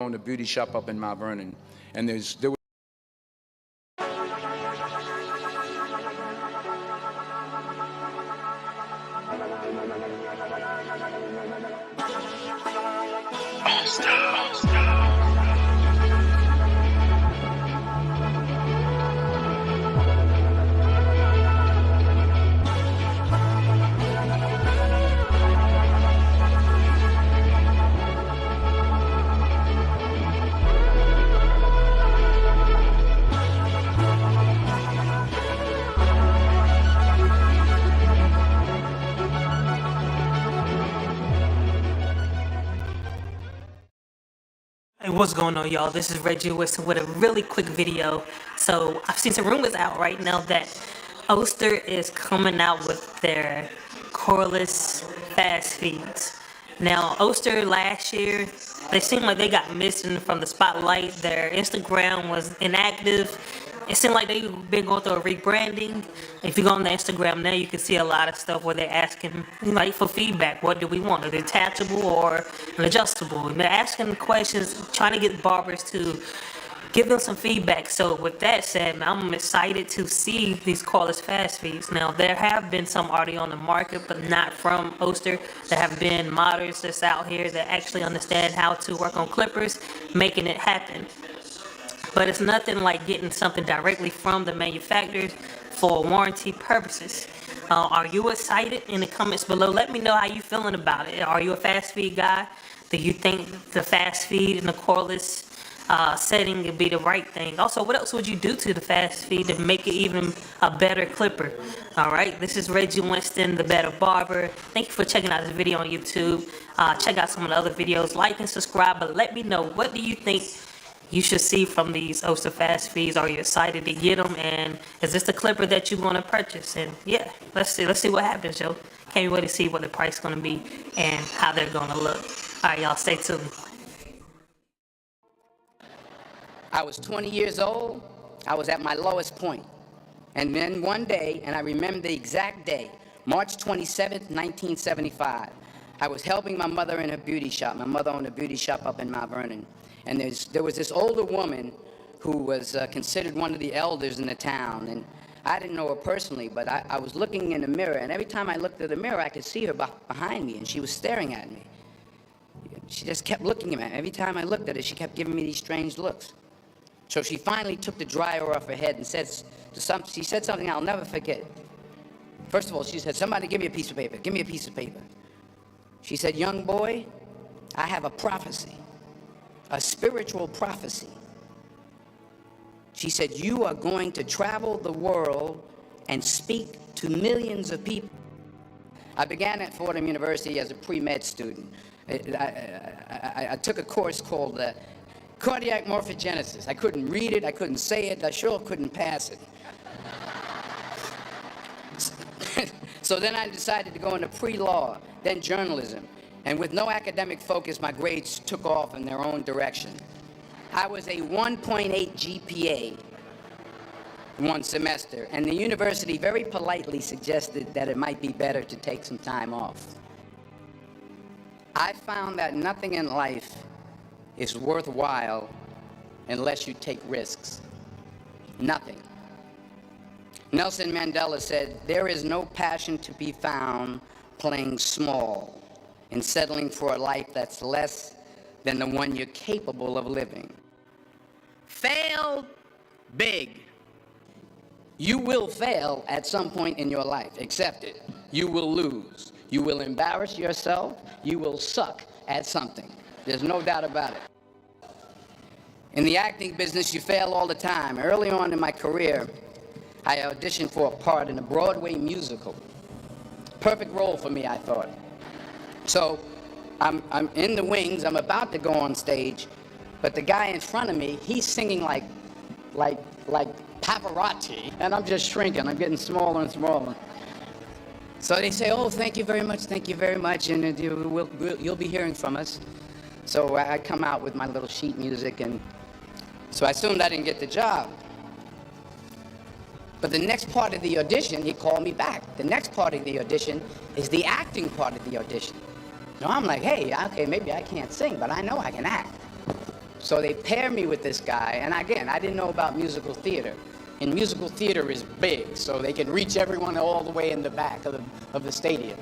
owned a beauty shop up in Mount Vernon, and there was Hey, what's going on, y'all? This is Reggie Wilson with a really quick video. So I've seen some rumors out right now that Oster is coming out with their cordless fast feeds. Now, Oster last year, they seemed like they got missing from the spotlight. Their Instagram was inactive. It seemed like they've been going through a rebranding. If you go on the Instagram now, you can see a lot of stuff where they're asking, like, for feedback. What do we want? Is it detachable or an adjustable? And they're asking questions, trying to get barbers to give them some feedback. So with that said, I'm excited to see these cordless fast feeds. Now, there have been some already on the market, but not from Oster. There have been modders that's out here that actually understand how to work on clippers, making it happen. But it's nothing like getting something directly from the manufacturers for warranty purposes. Are you excited? In the comments below, let me know how you feeling about it. Are you a fast feed guy? Do you think the fast feed and the cordless setting would be the right thing? Also, what else would you do to the fast feed to make it even a better clipper? All right, this is Reggie Winston, the Better Barber. Thank you for checking out this video on YouTube. Check out some of the other videos. Like and subscribe, but let me know, what do you think you should see from these Oster fast feeds? Are you excited to get them? And is this the clipper that you want to purchase? And yeah, let's see what happens, yo. Can't wait to see what the price is going to be and how they're going to look. All right, y'all, stay tuned. I was 20 years old. I was at my lowest point. And then one day, and I remember the exact day, March 27th, 1975, I was helping my mother in her beauty shop. My mother owned a beauty shop up in Mount Vernon. And there was this older woman who was considered one of the elders in the town. And I didn't know her personally, but I was looking in the mirror. And every time I looked at the mirror, I could see her behind me, and she was staring at me. She just kept looking at me. Every time I looked at her, she kept giving me these strange looks. So she finally took the dryer off her head and she said something I'll never forget. First of all, she said, "Somebody give me a piece of paper. Give me a piece of paper." She said, "Young boy, I have a prophecy. A spiritual prophecy." She said, "You are going to travel the world and speak to millions of people." I began at Fordham University as a pre-med student. I took a course called cardiac morphogenesis. I couldn't read it, I couldn't say it, I sure couldn't pass it. So then I decided to go into pre-law, then journalism. And with no academic focus, my grades took off in their own direction. I was a 1.8 GPA one semester, and the university very politely suggested that it might be better to take some time off. I found that nothing in life is worthwhile unless you take risks. Nothing. Nelson Mandela said, "There is no passion to be found playing small and settling for a life that's less than the one you're capable of living." Fail big. You will fail at some point in your life. Accept it. You will lose. You will embarrass yourself. You will suck at something. There's no doubt about it. In the acting business, you fail all the time. Early on in my career, I auditioned for a part in a Broadway musical. Perfect role for me, I thought. So I'm in the wings, I'm about to go on stage, but the guy in front of me, he's singing like Pavarotti, and I'm just shrinking, I'm getting smaller and smaller. So they say, "Oh, thank you very much, and you'll be hearing from us." So I come out with my little sheet music, and so I assumed I didn't get the job. But the next part of the audition, he called me back. The next part of the audition is the acting part of the audition. So I'm like, hey, okay, maybe I can't sing, but I know I can act. So they paired me with this guy, and again, I didn't know about musical theater. And musical theater is big, so they can reach everyone all the way in the back of the stadium.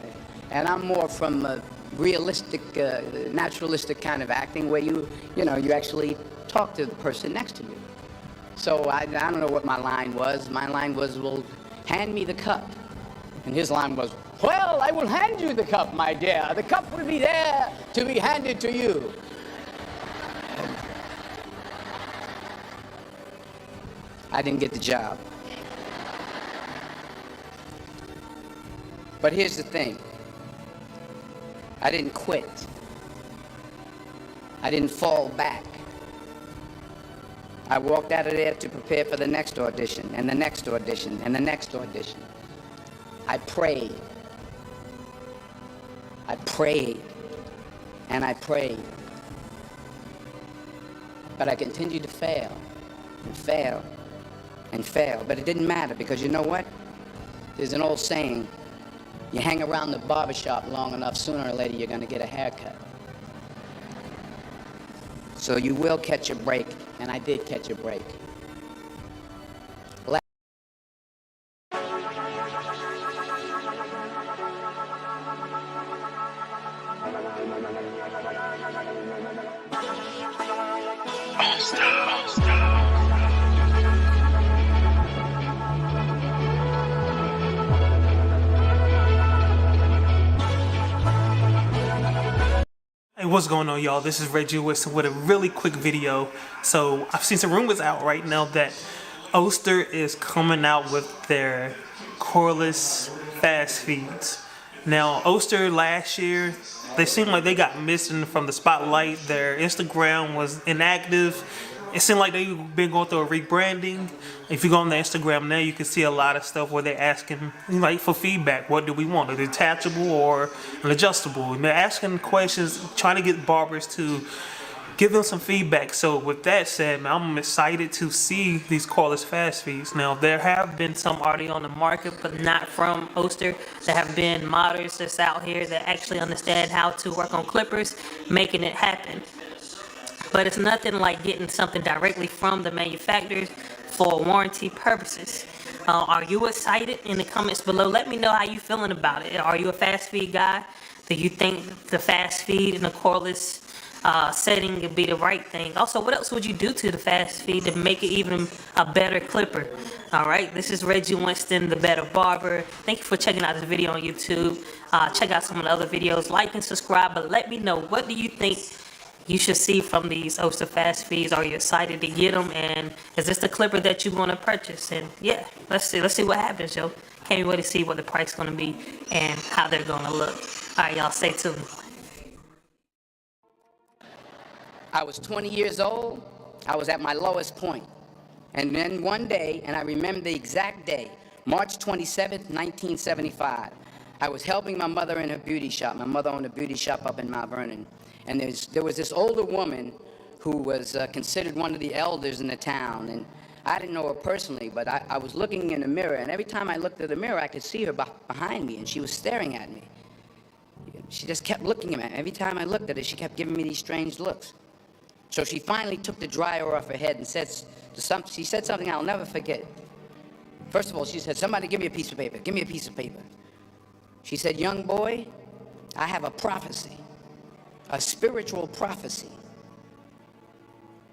And I'm more from a realistic, naturalistic kind of acting where you actually talk to the person next to you. So I don't know what my line was. My line was, well, hand me the cup. And his line was, well, I will hand you the cup, my dear. The cup will be there to be handed to you. I didn't get the job. But here's the thing. I didn't quit. I didn't fall back. I walked out of there to prepare for the next audition, and the next audition, and the next audition. I prayed. I prayed. And I prayed. But I continued to fail, and fail, and fail. But it didn't matter, because you know what? There's an old saying, you hang around the barbershop long enough, sooner or later you're going to get a haircut. So you will catch a break, and I did catch a break. Hey, what's going on, y'all? This is Reggie Wilson with a really quick video. So I've seen some rumors out right now that Oster is coming out with their cordless fast feeds. Now, Oster last year, they seemed like they got missing from the spotlight. Their Instagram was inactive. It seemed like they've been going through a rebranding. If you go on the Instagram now, you can see a lot of stuff where they're asking, like, for feedback. What do we want, a detachable or an adjustable? And they're asking questions, trying to get barbers to give them some feedback. So with that said, man, I'm excited to see these cordless fast feeds. Now, there have been some already on the market, but not from Oster. There have been modders that's out here that actually understand how to work on clippers, making it happen. But it's nothing like getting something directly from the manufacturers for warranty purposes. Are you excited? In the comments below, let me know how you feeling about it. Are you a fast feed guy? Do you think the fast feed in the cordless setting would be the right thing? Also, what else would you do to the fast feed to make it even a better clipper? All right, this is Reggie Winston, the Better Barber. Thank you for checking out this video on YouTube. Check out some of the other videos. Like and subscribe, but let me know, what do you think you should see from these Oster fast feeds? Are you excited to get them? And is this the clipper that you want to purchase? And yeah, let's see what happens, yo. Can't wait to see what the price is going to be and how they're going to look. All right, y'all, stay tuned. I was 20 years old. I was at my lowest point. And then one day, and I remember the exact day, March 27th, 1975, I was helping my mother in her beauty shop. My mother owned a beauty shop up in Mount Vernon. And there was this older woman who was considered one of the elders in the town. And I didn't know her personally, but I was looking in the mirror. And every time I looked at the mirror, I could see her behind me, and she was staring at me. She just kept looking at me. Every time I looked at her, she kept giving me these strange looks. So she finally took the dryer off her head and she said something I'll never forget. First of all, she said, "Somebody give me a piece of paper. Give me a piece of paper." She said, "Young boy, I have a prophecy. A spiritual prophecy."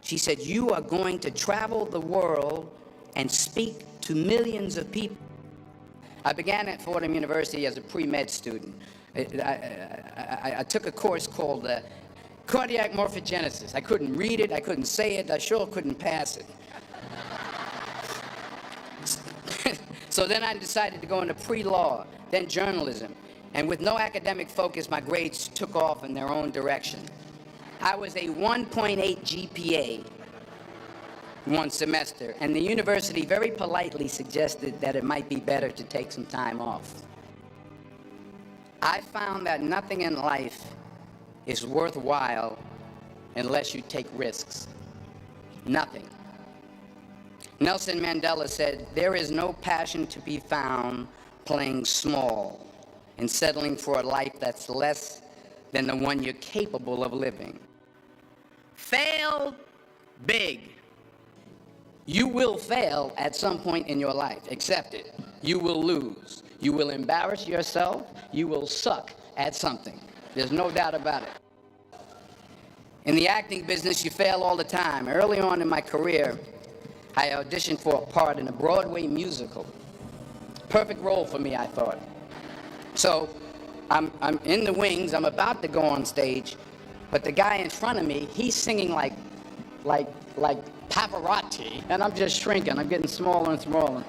She said, "You are going to travel the world and speak to millions of people." I began at Fordham University as a pre-med student. I took a course called cardiac morphogenesis. I couldn't read it, I couldn't say it, I sure couldn't pass it. So then I decided to go into pre-law, then journalism. And with no academic focus, my grades took off in their own direction. I was a 1.8 GPA one semester, and the university very politely suggested that it might be better to take some time off. I found that nothing in life is worthwhile unless you take risks. Nothing. Nelson Mandela said, "There is no passion to be found playing small and settling for a life that's less than the one you're capable of living." Fail big. You will fail at some point in your life. Accept it. You will lose. You will embarrass yourself. You will suck at something. There's no doubt about it. In the acting business, you fail all the time. Early on in my career, I auditioned for a part in a Broadway musical. Perfect role for me, I thought. So I'm in the wings. I'm about to go on stage, but the guy in front of me, he's singing like Pavarotti, and I'm just shrinking. I'm getting smaller and smaller.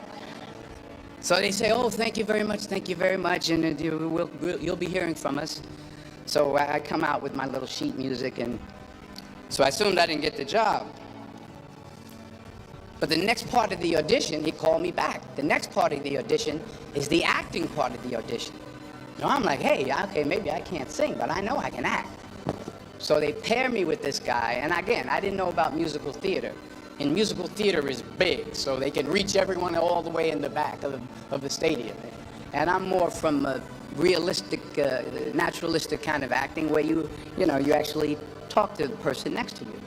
So they say, "Oh, thank you very much, and you'll be hearing from us." So I come out with my little sheet music, and so I assumed I didn't get the job. But the next part of the audition, he called me back. The next part of the audition is the acting part of the audition. So I'm like, hey, okay, maybe I can't sing, but I know I can act. So they pair me with this guy, and again, I didn't know about musical theater. And musical theater is big, so they can reach everyone all the way in the back of the stadium. And I'm more from a realistic, naturalistic kind of acting where you actually talk to the person next to you.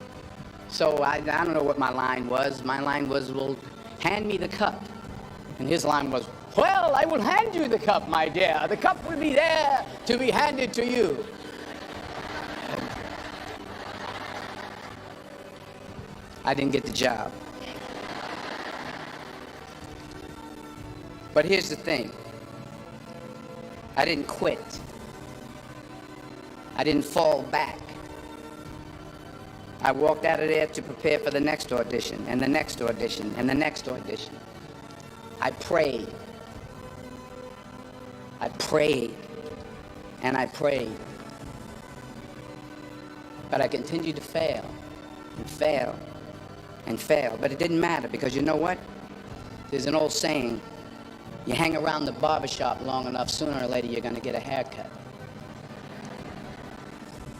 So I don't know what my line was. My line was, well, hand me the cup. And his line was, well, I will hand you the cup, my dear. The cup will be there to be handed to you. I didn't get the job. But here's the thing. I didn't quit. I didn't fall back. I walked out of there to prepare for the next audition, and the next audition, and the next audition. I prayed. I prayed, and I prayed. But I continued to fail, and fail, and fail. But it didn't matter, because you know what? There's an old saying, you hang around the barbershop long enough, sooner or later you're going to get a haircut.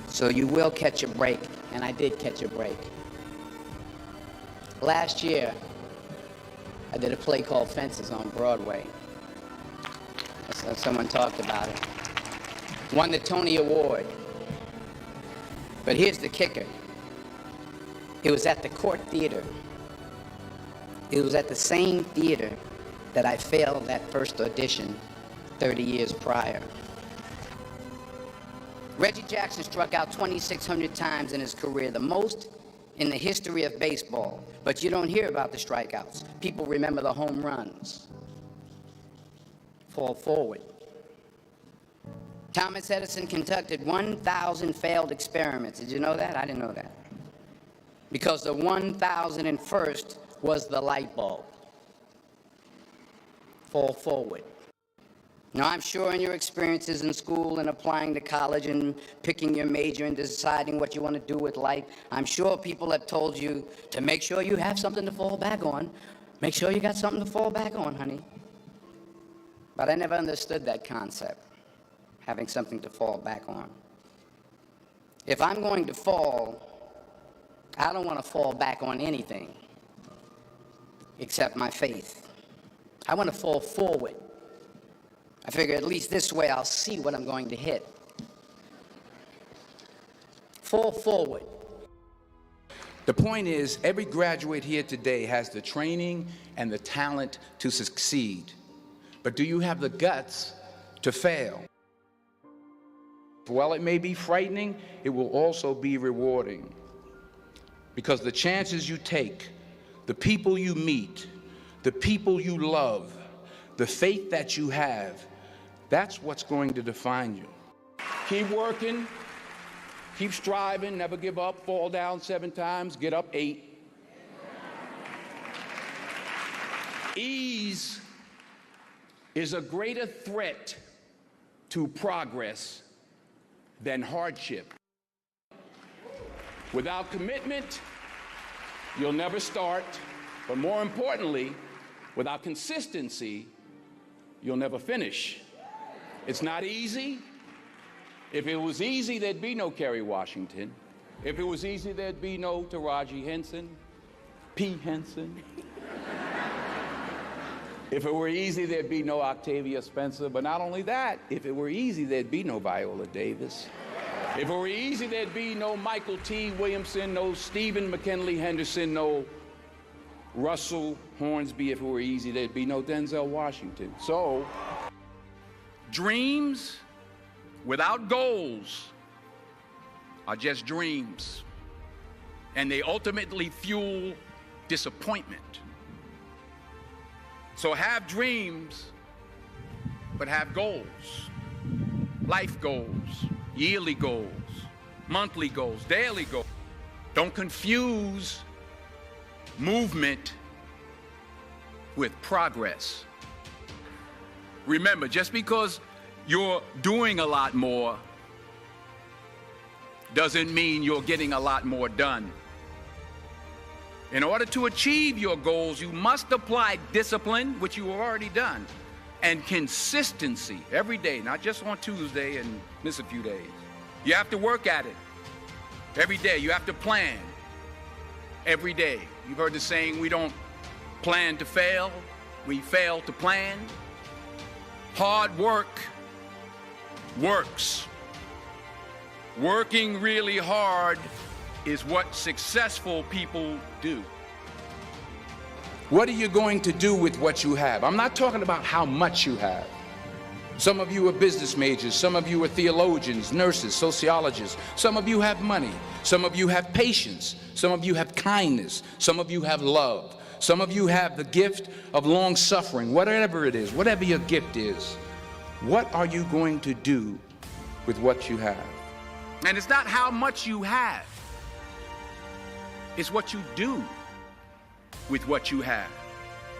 So you will catch a break, and I did catch a break. Last year, I did a play called Fences on Broadway. Someone talked about it. Won the Tony Award. But here's the kicker. It was at the Court Theater. It was at the same theater that I failed that first audition 30 years prior. Reggie Jackson struck out 2,600 times in his career, the most in the history of baseball. But you don't hear about the strikeouts. People remember the home runs. Fall forward. Thomas Edison conducted 1,000 failed experiments. Did you know that? I didn't know that. Because the 1,001st was the light bulb. Fall forward. Now, I'm sure in your experiences in school and applying to college and picking your major and deciding what you want to do with life, I'm sure people have told you to make sure you have something to fall back on. Make sure you got something to fall back on, honey. But I never understood that concept, having something to fall back on. If I'm going to fall, I don't want to fall back on anything except my faith. I want to fall forward. I figure at least this way I'll see what I'm going to hit. Fall forward. The point is, every graduate here today has the training and the talent to succeed. But do you have the guts to fail? While it may be frightening, it will also be rewarding. Because the chances you take, the people you meet, the people you love, the faith that you have, that's what's going to define you. Keep working, keep striving, never give up, fall down 7 times, get up 8. Ease is a greater threat to progress than hardship. Without commitment, you'll never start, but more importantly, without consistency, you'll never finish. It's not easy. If it was easy, there'd be no Kerry Washington. If it was easy, there'd be no Taraji Henson, P. Henson. If it were easy, there'd be no Octavia Spencer. But not only that, if it were easy, there'd be no Viola Davis. If it were easy, there'd be no Michael T. Williamson, no Stephen McKinley Henderson, no Russell Hornsby. If it were easy, there'd be no Denzel Washington. So, dreams without goals are just dreams, and they ultimately fuel disappointment. So have dreams, but have goals. Life goals, yearly goals, monthly goals, daily goals. Don't confuse movement with progress. Remember, just because you're doing a lot more doesn't mean you're getting a lot more done. In order to achieve your goals, you must apply discipline, which you have already done, and consistency every day, not just on Tuesday and miss a few days. You have to work at it every day. You have to plan every day. You've heard the saying, we don't plan to fail, we fail to plan. Hard work works. Working really hard is what successful people do. What are you going to do with what you have? I'm not talking about how much you have. Some of you are business majors, some of you are theologians, nurses, sociologists. Some of you have money, some of you have patience, some of you have kindness, some of you have love, some of you have the gift of long suffering. Whatever it is, whatever your gift is, what are you going to do with what you have? And it's not how much you have, it's what you do with what you have.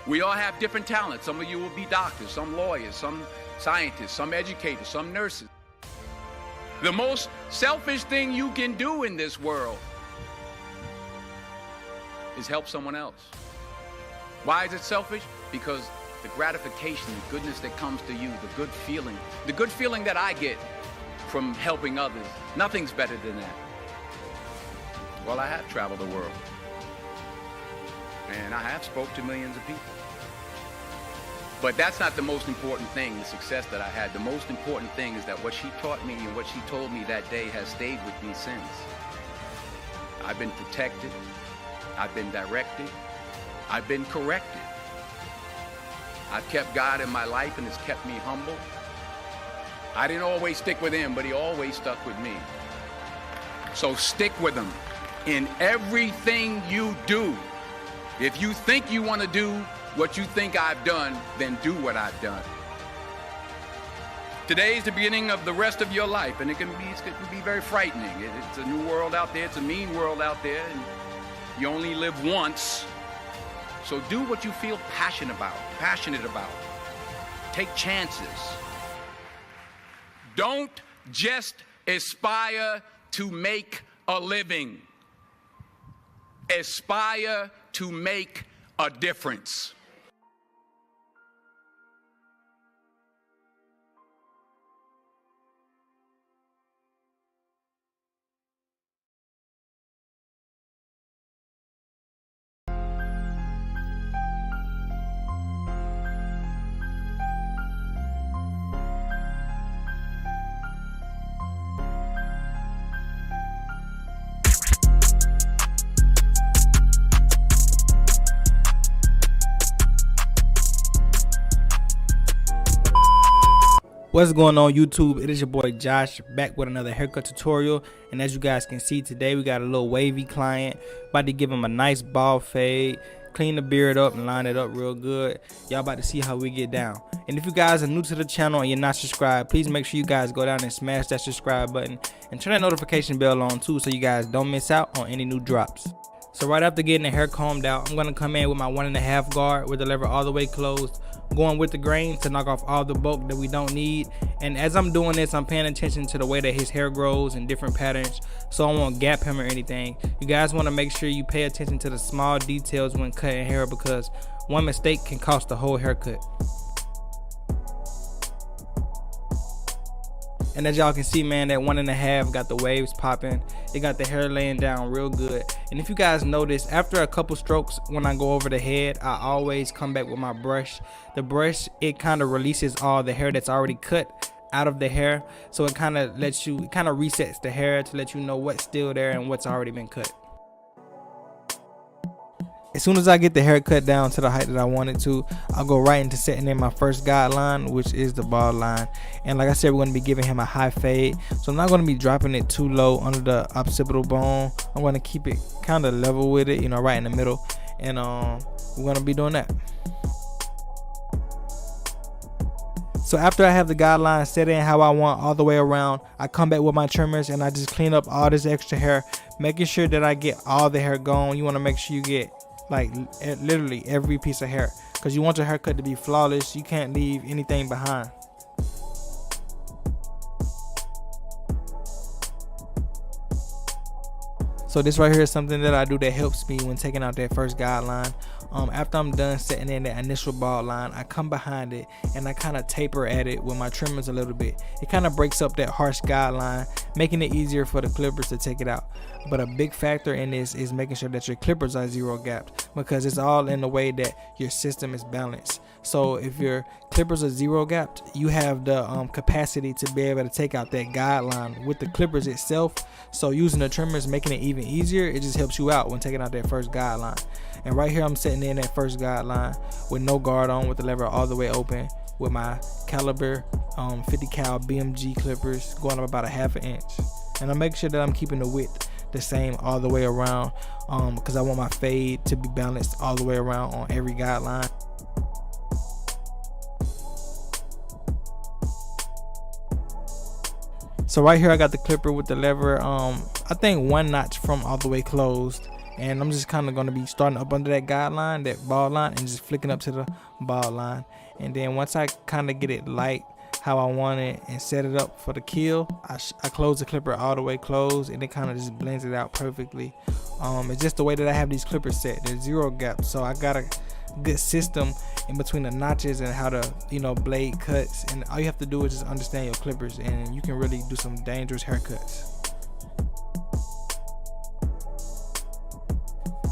We all have different talents. Some of you will be doctors, some lawyers, some scientists, some educators, some nurses. The most selfish thing you can do in this world is help someone else. Why is it selfish? Because the gratification, the goodness that comes to you, the good feeling that I get from helping others, nothing's better than that. Well, I have traveled the world, and I have spoke to millions of people. But that's not the most important thing, the success that I had. The most important thing is that what she taught me and what she told me that day has stayed with me since. I've been protected, I've been directed, I've been corrected. I've kept God in my life and it's kept me humble. I didn't always stick with him, but he always stuck with me. So stick with him in everything you do. If you think you want to do what you think I've done, then do what I've done. Today is the beginning of the rest of your life, and it can be very frightening. It's a new world out there, it's a mean world out there, and you only live once. So do what you feel passionate about. Take chances. Don't just aspire to make a living. Aspire to make a difference. What's going on YouTube? It is your boy Josh back with another haircut tutorial, and as you guys can see today we got a little wavy client. About to give him a nice bald fade, clean the beard up and line it up real good. Y'all about to see how we get down. And if you guys are new to the channel and you're not subscribed, please make sure you guys go down and smash that subscribe button and turn that notification bell on too, so you guys don't miss out on any new drops. So right after getting the hair combed out, I'm going to come in with my 1.5 guard with the lever all the way closed, going with the grain to knock off all the bulk that we don't need. And as I'm doing this, I'm paying attention to the way that his hair grows in different patterns, so I won't gap him or anything. You guys want to make sure you pay attention to the small details when cutting hair, because one mistake can cost the whole haircut. And as y'all can see, man, that 1.5 got the waves popping. It got the hair laying down real good. And if you guys notice, after a couple strokes, when I go over the head, I always come back with my brush. The brush, it kind of releases all the hair that's already cut out of the hair, so it kind of resets the hair to let you know what's still there and what's already been cut. As soon as I get the hair cut down to the height that I want it to, I'll go right into setting in my first guideline, which is the bald line. And like I said, we're going to be giving him a high fade, so I'm not going to be dropping it too low under the occipital bone. I'm going to keep it kind of level with it, right in the middle, and we're going to be doing that. So after I have the guideline set in how I want all the way around, I come back with my trimmers and I just clean up all this extra hair, making sure that I get all the hair gone. You want to make sure you get like literally every piece of hair, because you want your haircut to be flawless. You can't leave anything behind. So this right here is something that I do that helps me when taking out that first guideline. After I'm done setting in that initial bald line, I come behind it and I kind of taper at it with my trimmers a little bit. It kind of breaks up that harsh guideline, making it easier for the clippers to take it out. But a big factor in this is making sure that your clippers are zero gapped, because it's all in the way that your system is balanced. So if your clippers are zero gapped, you have the capacity to be able to take out that guideline with the clippers itself. So using the trimmers, making it even easier, it just helps you out when taking out that first guideline. And right here I'm setting in that first guideline with no guard on, with the lever all the way open, with my caliber 50 cal BMG clippers going up about a ½ inch. And I make sure that I'm keeping the width the same all the way around, because I want my fade to be balanced all the way around on every guideline. So right here I got the clipper with the lever I think 1 notch from all the way closed, and I'm just kind of going to be starting up under that guideline, that bald line, and just flicking up to the bald line. And then once I kind of get it light how I want it and set it up for the kill, I close the clipper all the way closed, and it kind of just blends it out perfectly. It's just the way that I have these clippers set. They're zero gaps, so I got a good system in between the notches and how the blade cuts. And all you have to do is just understand your clippers, and you can really do some dangerous haircuts.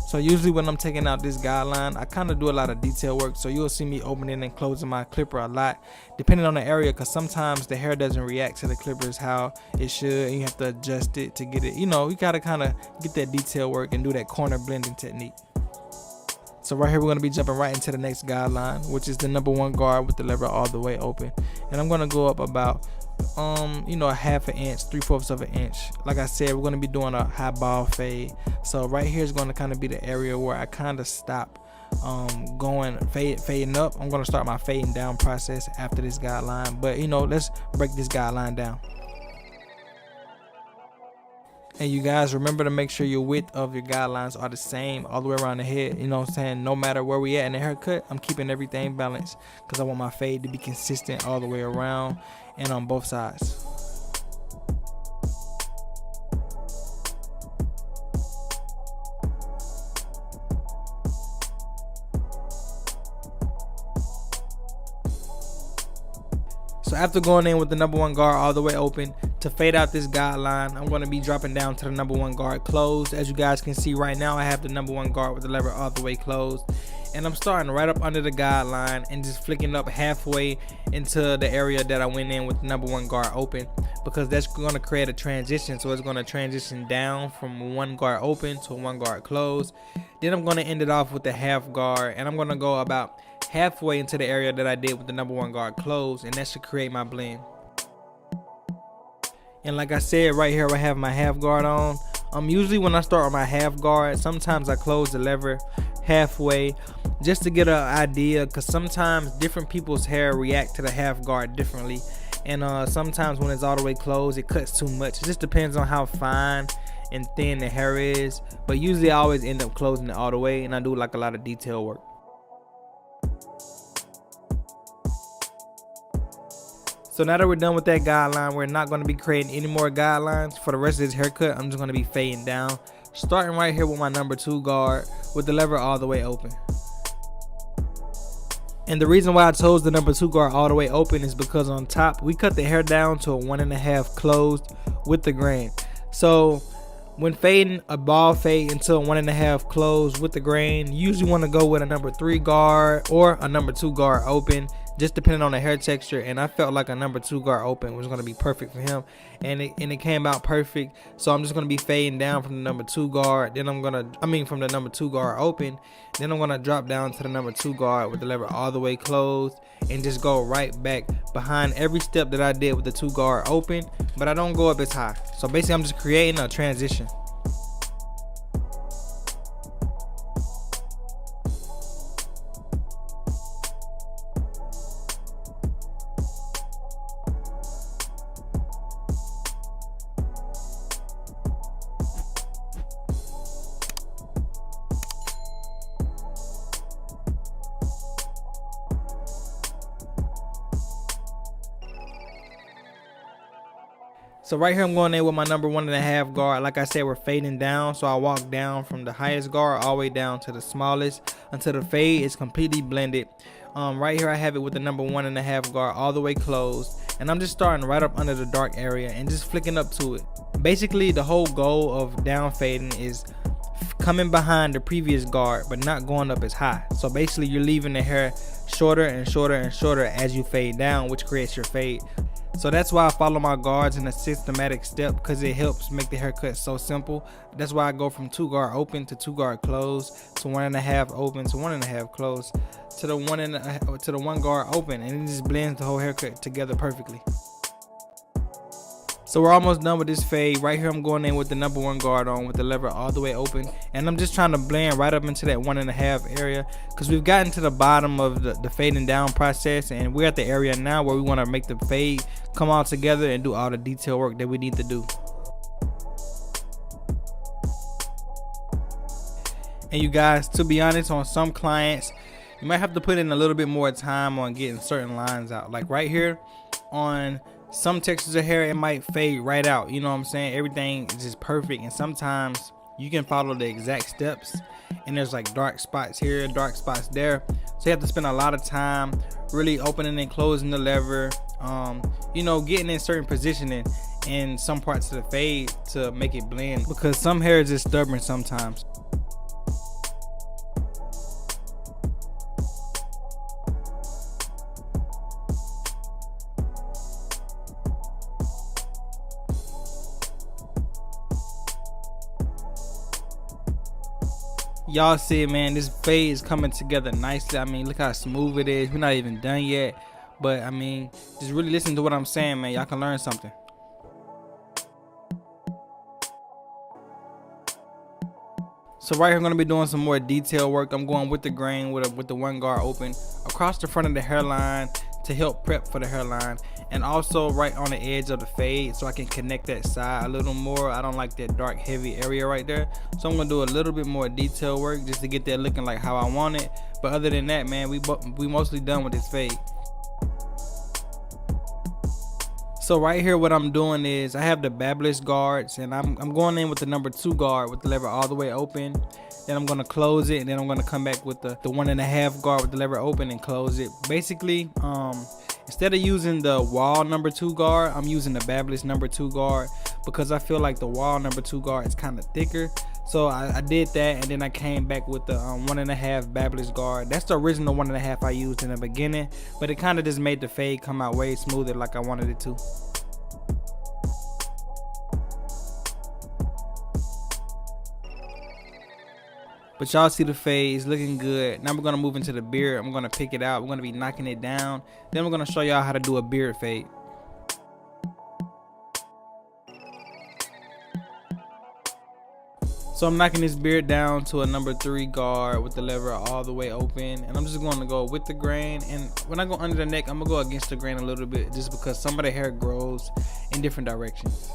So usually when I'm taking out this guideline, I kind of do a lot of detail work. So you'll see me opening and closing my clipper a lot, depending on the area, because sometimes the hair doesn't react to the clippers how it should, and you have to adjust it to get it. You gotta kind of get that detail work and do that corner blending technique. So right here we're going to be jumping right into the next guideline, which is the number 1 guard with the lever all the way open. And I'm going to go up about a ½ inch, 3/4 of an inch. Like I said, we're going to be doing a high bald fade. So right here is going to kind of be the area where I kind of stop fading up. I'm going to start my fading down process after this guideline, but let's break this guideline down. And you guys remember to make sure your width of your guidelines are the same all the way around the head. No matter where we at in the haircut, I'm keeping everything balanced, because I want my fade to be consistent all the way around and on both sides. So after going in with the number 1 guard all the way open, to fade out this guideline, I'm going to be dropping down to the number 1 guard closed. As you guys can see right now, I have the number 1 guard with the lever all the way closed, and I'm starting right up under the guideline and just flicking up halfway into the area that I went in with the number 1 guard open, because that's going to create a transition. So it's going to transition down from 1 guard open to 1 guard closed. Then I'm going to end it off with the half guard, and I'm going to go about halfway into the area that I did with the number 1 guard closed, and that should create my blend. And like I said, right here I have my half guard on. Usually when I start on my half guard, sometimes I close the lever halfway just to get an idea, because sometimes different people's hair react to the half guard differently, and sometimes when it's all the way closed it cuts too much. It just depends on how fine and thin the hair is, but usually I always end up closing it all the way, and I do like a lot of detail work. So now that we're done with that guideline, we're not going to be creating any more guidelines for the rest of this haircut. I'm just going to be fading down, starting right here with my number 2 guard with the lever all the way open. And the reason why I chose the number 2 guard all the way open is because on top we cut the hair down to a 1.5 closed with the grain. So when fading a bald fade into a 1.5 closed with the grain, you usually want to go with a number 3 guard or a number 2 guard open, just depending on the hair texture, and I felt like a number 2 guard open was going to be perfect for him, and it came out perfect. So I'm just going to be fading down from the number 2 guard, then from the number 2 guard open, then I'm going to drop down to the number 2 guard with the lever all the way closed, and just go right back behind every step that I did with the 2 guard open, but I don't go up as high. So basically I'm just creating a transition. So right here I'm going in with my number 1.5 guard. Like I said, we're fading down, so I walk down from the highest guard all the way down to the smallest until the fade is completely blended. Right here I have it with the number 1.5 guard all the way closed, and I'm just starting right up under the dark area and just flicking up to it. Basically the whole goal of down fading is coming behind the previous guard but not going up as high. So basically you're leaving the hair shorter and shorter and shorter as you fade down, which creates your fade. So that's why I follow my guards in a systematic step, because it helps make the haircut so simple. That's why I go from 2 guard open to 2 guard closed to 1.5 open to 1.5 closed to the 1 guard open, and it just blends the whole haircut together perfectly. So we're almost done with this fade. Right here I'm going in with the number 1 guard on with the lever all the way open, and I'm just trying to blend right up into that 1.5 area, because we've gotten to the bottom of the fading down process, and we're at the area now where we want to make the fade come all together and do all the detail work that we need to do. And you guys, to be honest, on some clients you might have to put in a little bit more time on getting certain lines out. Like right here on some textures of hair, it might fade right out, you know what I'm saying? Everything is just perfect, and sometimes you can follow the exact steps and there's like dark spots here, dark spots there, so you have to spend a lot of time really opening and closing the lever, you know, getting in certain positioning in some parts of the fade to make it blend, because some hair is just stubborn sometimes. Y'all see it, man, this fade is coming together nicely. I mean, look how smooth it is. We're not even done yet, but I mean, just really listen to what I'm saying, man. Y'all can learn something. So right here I'm going to be doing some more detail work. I'm going with the grain with the 1 guard open across the front of the hairline to help prep for the hairline, and also right on the edge of the fade so I can connect that side a little more. I don't like that dark heavy area right there, so I'm gonna do a little bit more detail work just to get that looking like how I want it. But other than that, man, we mostly done with this fade. So right here what I'm doing is I have the babbless guards, and I'm going in with the number 2 guard with the lever all the way open. Then I'm going to close it, and then I'm going to come back with the 1.5 guard with the lever open and close it. Basically, instead of using the wall number 2 guard, I'm using the babbless number 2 guard, because I feel like the wall number 2 guard is kind of thicker. So I did that, and then I came back with the 1.5 babbless guard. That's the original 1.5 I used in the beginning, but it kind of just made the fade come out way smoother like I wanted it to. But y'all see the fade is looking good. Now we're gonna move into the beard. I'm gonna pick it out. We're gonna be knocking it down. Then we're gonna show y'all how to do a beard fade. So I'm knocking this beard down to a number 3 guard with the lever all the way open, and I'm just going to go with the grain. And when I go under the neck, I'm gonna go against the grain a little bit, just because some of the hair grows in different directions.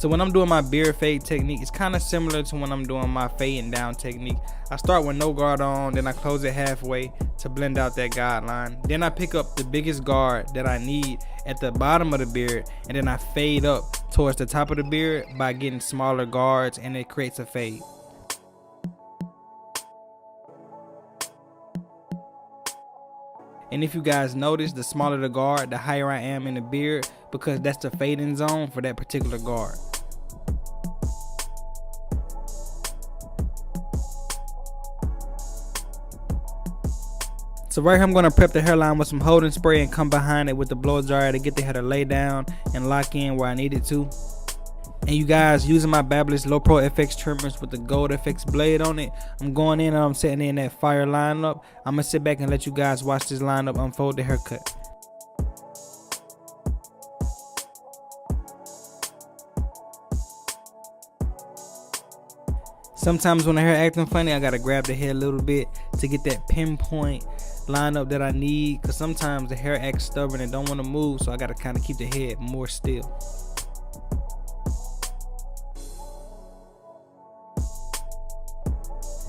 So when I'm doing my beard fade technique, it's kind of similar to when I'm doing my fading down technique. I start with no guard on, then I close it halfway to blend out that guideline. Then I pick up the biggest guard that I need at the bottom of the beard, and then I fade up towards the top of the beard by getting smaller guards, and it creates a fade. And if you guys notice, the smaller the guard, the higher I am in the beard, because that's the fading zone for that particular guard. So right here I'm gonna prep the hairline with some holding spray and come behind it with the blow dryer to get the hair to lay down and lock in where I need it to. And you guys, using my Babyliss Low Pro FX trimmers with the gold FX blade on it, I'm going in and I'm setting in that fire lineup. I'm gonna sit back and let you guys watch this lineup unfold the haircut. Sometimes when the hair acting funny, I gotta grab the hair a little bit to get that pinpoint lineup that I need, because sometimes the hair acts stubborn and don't want to move, so I gotta kind of keep the head more still.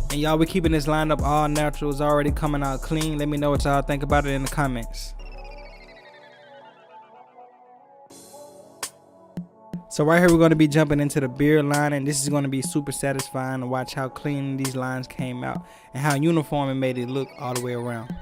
And y'all, we keeping this lineup all natural. It's already coming out clean. Let me know what y'all think about it in the comments. So right here we're going to be jumping into the beard line, and this is going to be super satisfying to watch how clean these lines came out and how uniform it made it look all the way around.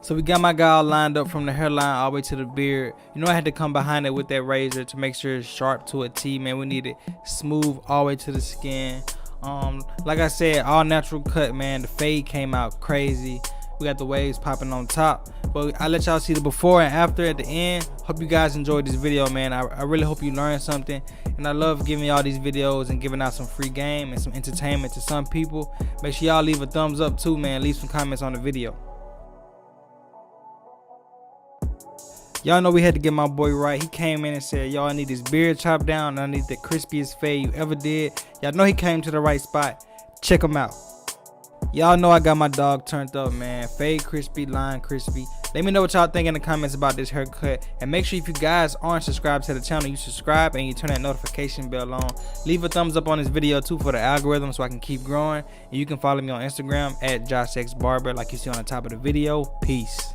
So we got my guy all lined up from the hairline all the way to the beard. You know, I had to come behind it with that razor to make sure it's sharp to a T, man. We need it smooth all the way to the skin. Like I said, all natural cut, man. The fade came out crazy. We got the waves popping on top. But I let y'all see the before and after at the end. Hope you guys enjoyed this video, man. I really hope you learned something. And I love giving y'all these videos and giving out some free game and some entertainment to some people. Make sure y'all leave a thumbs up too, man. Leave some comments on the video. Y'all know we had to get my boy right. He came in and said, y'all, I need this beard chopped down and I need the crispiest fade you ever did. Y'all know he came to the right spot. Check him out. Y'all know I got my dog turned up, man. Fade crispy, line crispy. Let me know what y'all think in the comments about this haircut. And make sure if you guys aren't subscribed to the channel, you subscribe and you turn that notification bell on. Leave a thumbs up on this video too for the algorithm so I can keep growing. And you can follow me on Instagram at JoshXBarber like you see on the top of the video. Peace.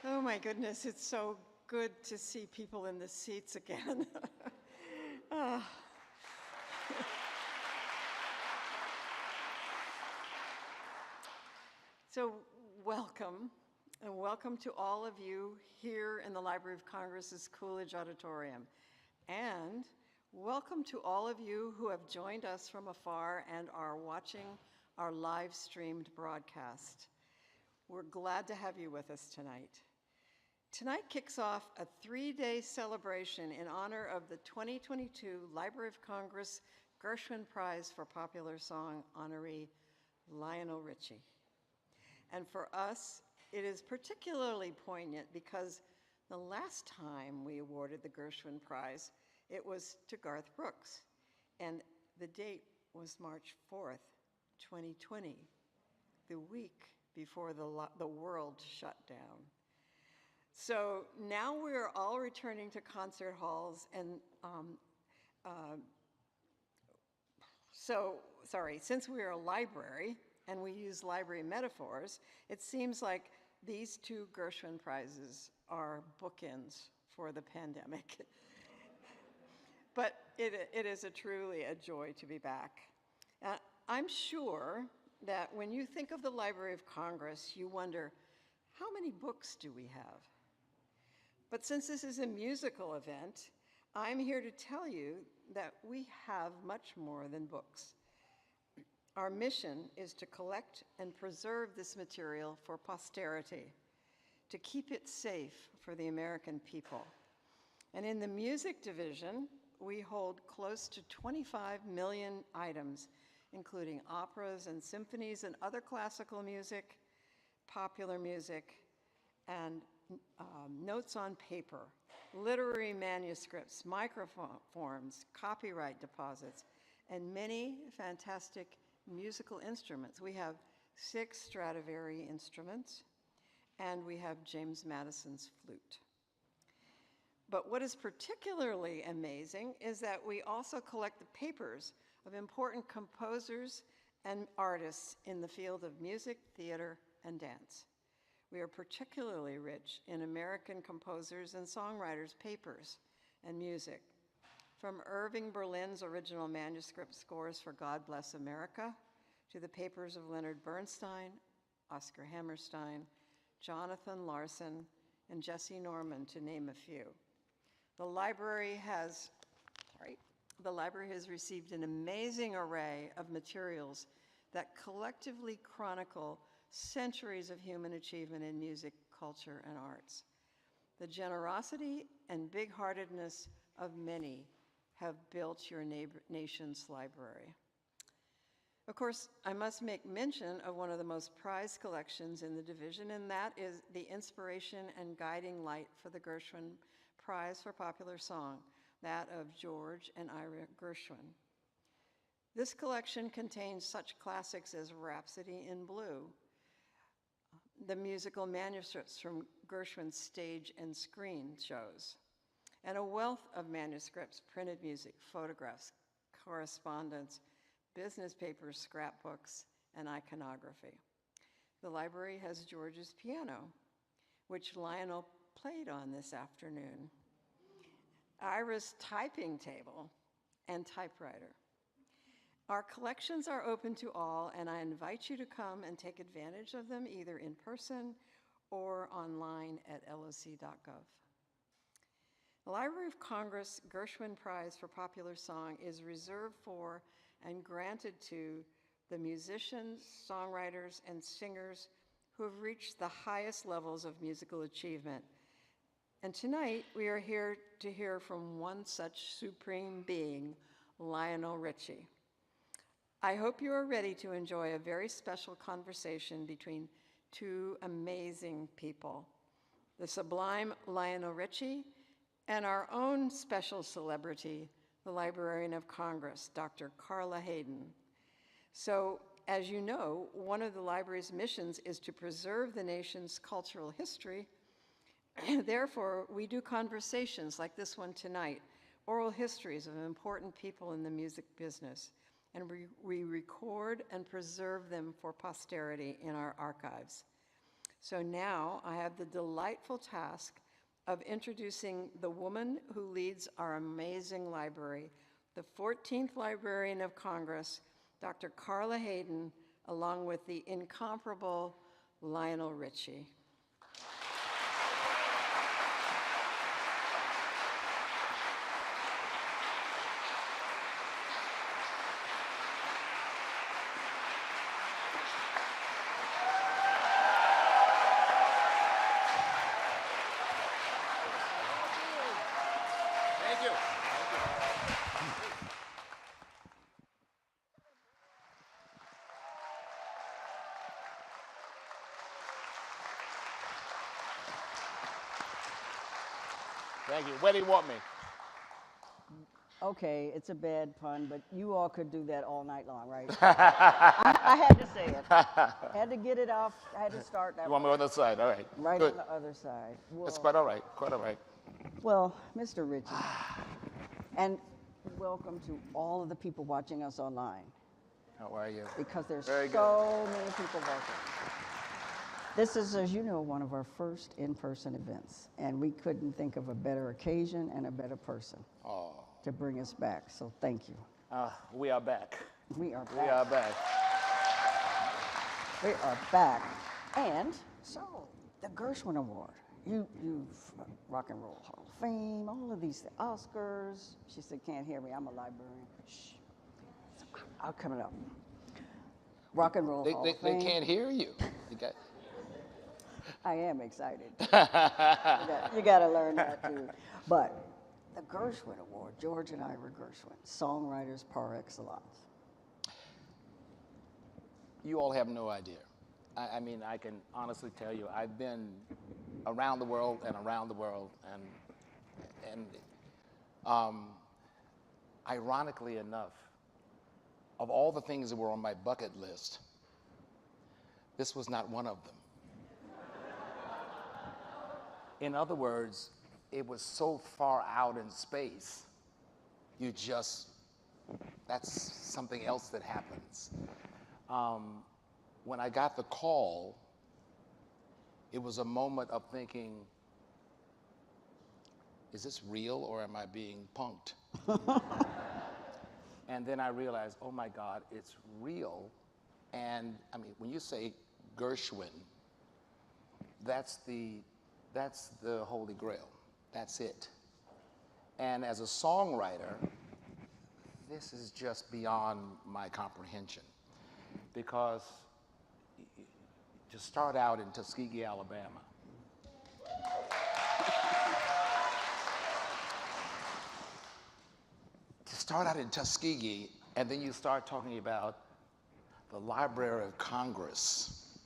Oh my goodness, it's so good to see people in the seats again. Ah. So welcome, and welcome to all of you here in the Library of Congress's Coolidge Auditorium. And welcome to all of you who have joined us from afar and are watching our live streamed broadcast. We're glad to have you with us tonight. Tonight kicks off a 3-day celebration in honor of the 2022 Library of Congress Gershwin Prize for Popular Song honoree, Lionel Richie. And for us, it is particularly poignant because the last time we awarded the Gershwin Prize, it was to Garth Brooks, and the date was March 4th, 2020, the week before the world shut down. So now we're all returning to concert halls, and since we're a library and we use library metaphors, it seems like these two Gershwin Prizes are bookends for the pandemic. But it is truly a joy to be back. I'm sure that when you think of the Library of Congress, you wonder, how many books do we have? But since this is a musical event, I'm here to tell you that we have much more than books. Our mission is to collect and preserve this material for posterity, to keep it safe for the American people. And in the music division, we hold close to 25 million items, including operas and symphonies and other classical music, popular music, and notes on paper literary manuscripts, microforms, copyright deposits, and many fantastic musical instruments. We have 6 Stradivari instruments, and we have James Madison's flute. But what is particularly amazing is that we also collect the papers of important composers and artists in the field of music, theater, and dance. We are particularly rich in American composers and songwriters' papers and music, from Irving Berlin's original manuscript scores for God Bless America to the papers of Leonard Bernstein, Oscar Hammerstein, Jonathan Larson, and Jesse Norman, to name a few. The library has received an amazing array of materials that collectively chronicle centuries of human achievement in music, culture, and arts. The generosity and big-heartedness of many have built your nation's library. Of course, I must make mention of one of the most prized collections in the division, and that is the inspiration and guiding light for the Gershwin Prize for Popular Song, that of George and Ira Gershwin. This collection contains such classics as Rhapsody in Blue, the musical manuscripts from Gershwin's stage and screen shows, and a wealth of manuscripts, printed music, photographs, correspondence, business papers, scrapbooks, and iconography. The library has George's piano, which Lionel played on this afternoon, Ira's typing table, and typewriter. Our collections are open to all, and I invite you to come and take advantage of them either in person or online at loc.gov. The Library of Congress Gershwin Prize for Popular Song is reserved for and granted to the musicians, songwriters, and singers who have reached the highest levels of musical achievement. And tonight, we are here to hear from one such supreme being, Lionel Richie. I hope you are ready to enjoy a very special conversation between 2 amazing people, the sublime Lionel Richie and our own special celebrity, the Librarian of Congress, Dr. Carla Hayden. So, as you know, one of the library's missions is to preserve the nation's cultural history. Therefore, we do conversations like this one tonight, oral histories of important people in the music business, and we record and preserve them for posterity in our archives. So now I have the delightful task of introducing the woman who leads our amazing library, the 14th Librarian of Congress, Dr. Carla Hayden, along with the incomparable Lionel Richie. Thank you. Where do you want me? Okay, it's a bad pun, but you all could do that all night long, right? I had to say it. Had to get it off. I had to start that. You want me on the other side? All right. Right Good. on the other side. That's quite all right. Quite all right. Well, Mr. Richie, and welcome to all of the people watching us online, How are you? because there's Very good. so many people watching. This is, as you know, one of our first in-person events, and we couldn't think of a better occasion and a better person to bring us back, so thank you. We are back. We are back. We are back. We are back. And so, the Gershwin Award. You've Rock and Roll Hall of Fame, all of these Oscars. She said, can't hear me, I'm a librarian. Shh. I'll come it up. Rock and Roll Hall of Fame. They can't hear you. You got... I am excited. You got to learn that too. But the Gershwin Award, George and Ira Gershwin, songwriters par excellence. You all have no idea. I mean, I can honestly tell you, I've been around the world and And ironically enough, of all the things that were on my bucket list, this was not one of them. In other words, it was so far out in space, that's something else that happens. When I got the call, it was a moment of thinking, is this real or am I being punked? And then I realized, oh my God, it's real. And I mean, when you say Gershwin, that's the Holy Grail. That's it. And as a songwriter, this is just beyond my comprehension. Because to start out in Tuskegee, Alabama, and then you start talking about the Library of Congress,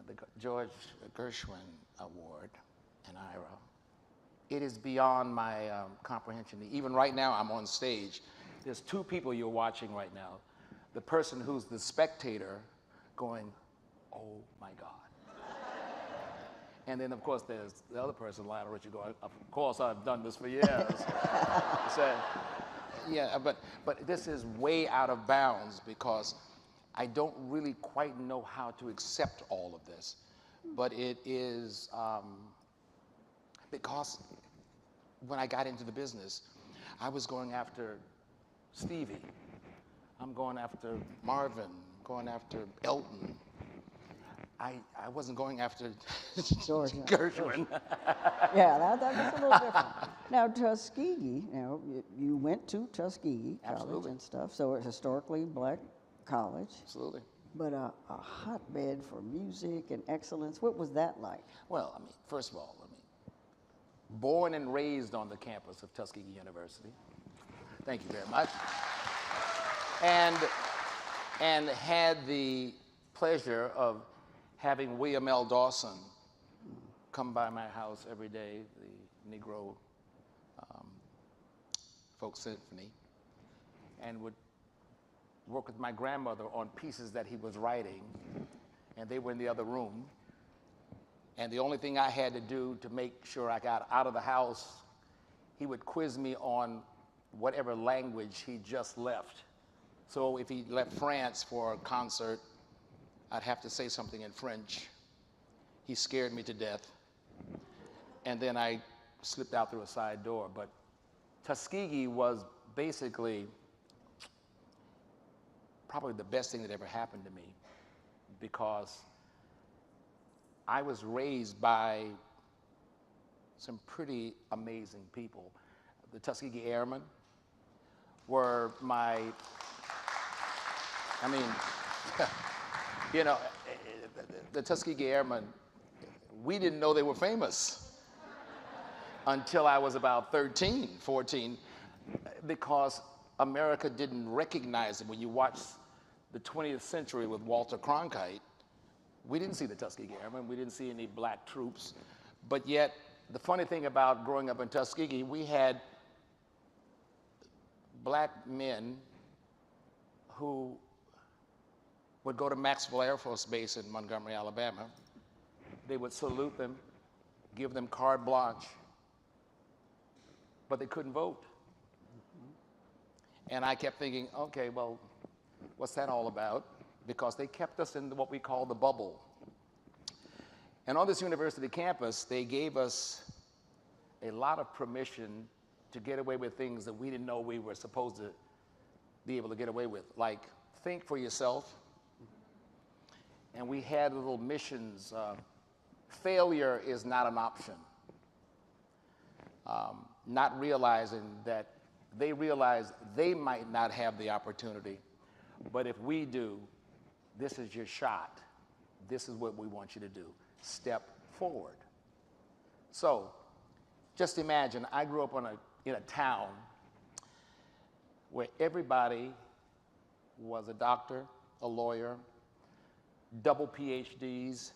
the George Gershwin Award, and IRA. It is beyond my comprehension. Even right now, I'm on stage. There's two people you're watching right now. The person who's the spectator going, oh my God. And then, of course, there's the other person, Lionel Richie, going, of course, I've done this for years. So, yeah, but this is way out of bounds because I don't really quite know how to accept all of this. But it is because when I got into the business, I was going after Stevie. I'm going after Marvin, going after Elton. I wasn't going after George Gershwin. Yeah, that's a little different. Now, Tuskegee, you went to Tuskegee College Absolutely. and stuff, so it's historically black college. Absolutely. But a hotbed for music and excellence. What was that like? Well, I mean, first of all, born and raised on the campus of Tuskegee University. Thank you very much. And had the pleasure of having William L. Dawson come by my house every day, the Negro Folk Symphony, and would work with my grandmother on pieces that he was writing, and they were in the other room. And the only thing I had to do to make sure I got out of the house, he would quiz me on whatever language he just left. So if he left France for a concert, I'd have to say something in French. He scared me to death. And then I slipped out through a side door. But Tuskegee was basically probably the best thing that ever happened to me because I was raised by some pretty amazing people. The Tuskegee Airmen were the Tuskegee Airmen, we didn't know they were famous until I was about 13, 14, because America didn't recognize them. When you watch the 20th Century with Walter Cronkite, we didn't see the Tuskegee Airmen. We didn't see any black troops. But yet, the funny thing about growing up in Tuskegee, we had black men who would go to Maxwell Air Force Base in Montgomery, Alabama. They would salute them, give them carte blanche, but they couldn't vote. And I kept thinking, okay, well, what's that all about? Because they kept us in what we call the bubble. And on this university campus, they gave us a lot of permission to get away with things that we didn't know we were supposed to be able to get away with, like think for yourself. And we had little missions. Failure is not an option. Not realizing that they realize they might not have the opportunity, but if we do, this is your shot. This is what we want you to do. Step forward. So just imagine, I grew up in a town where everybody was a doctor, a lawyer, double PhDs,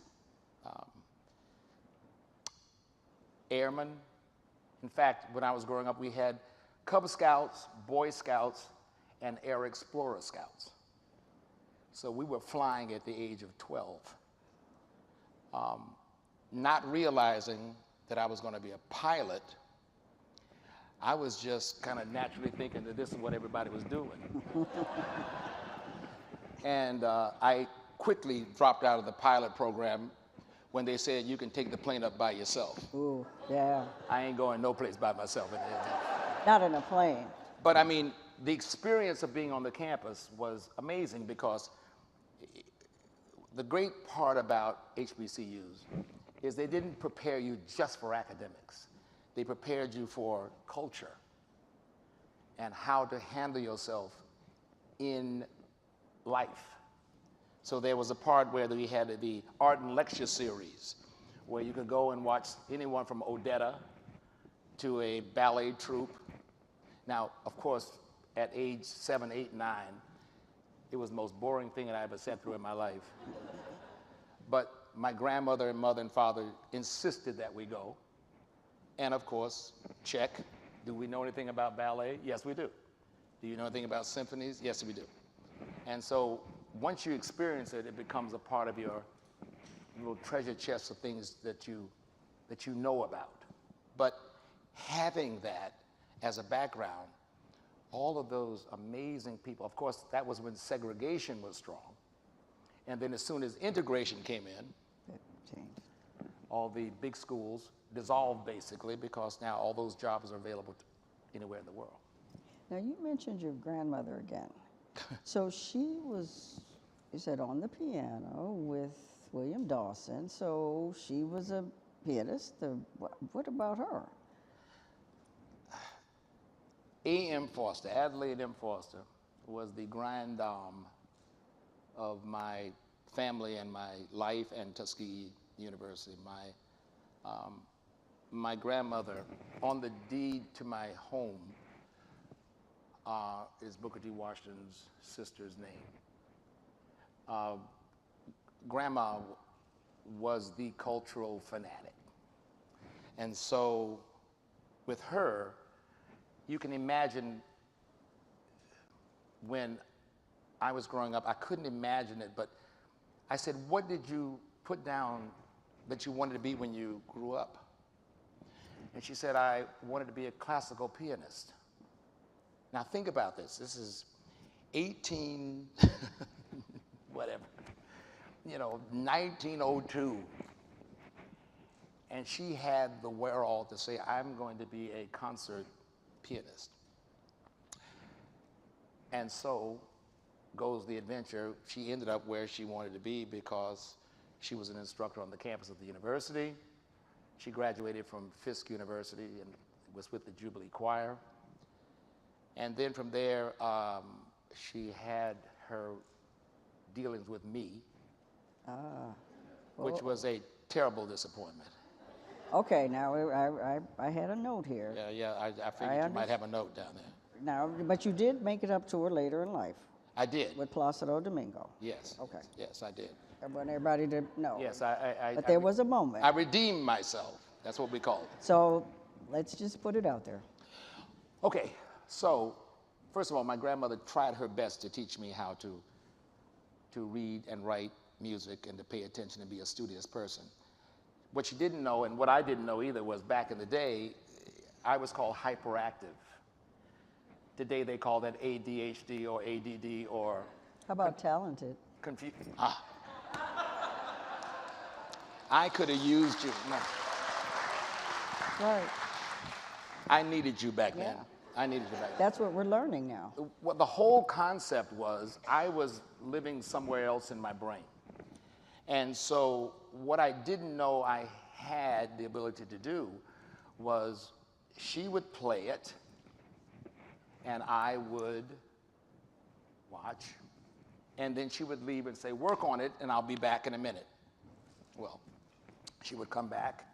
airmen, In fact, when I was growing up, we had Cub Scouts, Boy Scouts, and Air Explorer Scouts. So we were flying at the age of 12, not realizing that I was going to be a pilot. I was just kind of naturally thinking that this is what everybody was doing. And I quickly dropped out of the pilot program when they said you can take the plane up by yourself. Ooh, yeah. I ain't going no place by myself. Not in a plane. But I mean, the experience of being on the campus was amazing because the great part about HBCUs is they didn't prepare you just for academics. They prepared you for culture and how to handle yourself in life. So there was a part where we had the art and lecture series where you could go and watch anyone from Odetta to a ballet troupe. Now, of course, at age 7, 8, 9, it was the most boring thing that I ever sat through in my life. But my grandmother and mother and father insisted that we go. And of course, check, do we know anything about ballet? Yes, we do. Do you know anything about symphonies? Yes, we do. And so once you experience it, it becomes a part of your little treasure chest of things that you know about. But having that as a background, all of those amazing people, of course, that was when segregation was strong. And then as soon as integration came in, It changed. all the big schools dissolved basically because now all those jobs are available anywhere in the world. Now, you mentioned your grandmother again. So she was, you said, on the piano with William Dawson. So she was a pianist. What about her? A.M. Foster, Adelaide M. Foster, was the grand dame of my family and my life and Tuskegee University. My grandmother, on the deed to my home, is Booker T. Washington's sister's name. Grandma was the cultural fanatic. And so with her, you can imagine when I was growing up, I couldn't imagine it, but I said, what did you put down that you wanted to be when you grew up? And she said, I wanted to be a classical pianist. Now think about this. This is 18, whatever, 1902. And she had the wherewithal to say, I'm going to be a concert pianist. And so goes the adventure. She ended up where she wanted to be because she was an instructor on the campus of the university. She graduated from Fisk University and was with the Jubilee Choir. And then from there, she had her dealings with me, which was a terrible disappointment. Okay, now I had a note here. Yeah, I figured you might have a note down there. Now, but you did make it up to her later in life. I did. With Placido Domingo. Yes. Okay. Yes, I did. I want everybody to know. Yes, But there was a moment. I redeemed myself. That's what we call it. So let's just put it out there. Okay, so first of all, my grandmother tried her best to teach me how to read and write music and to pay attention and be a studious person. What she didn't know, and what I didn't know either, was back in the day, I was called hyperactive. Today they call that ADHD or ADD or... How about talented? I could have used you. No. Right. I needed you back then. Yeah. I needed you back then. That's what we're learning now. What the whole concept was, I was living somewhere else in my brain. And so what I didn't know I had the ability to do was she would play it and I would watch, and then she would leave and say, work on it and I'll be back in a minute. Well, she would come back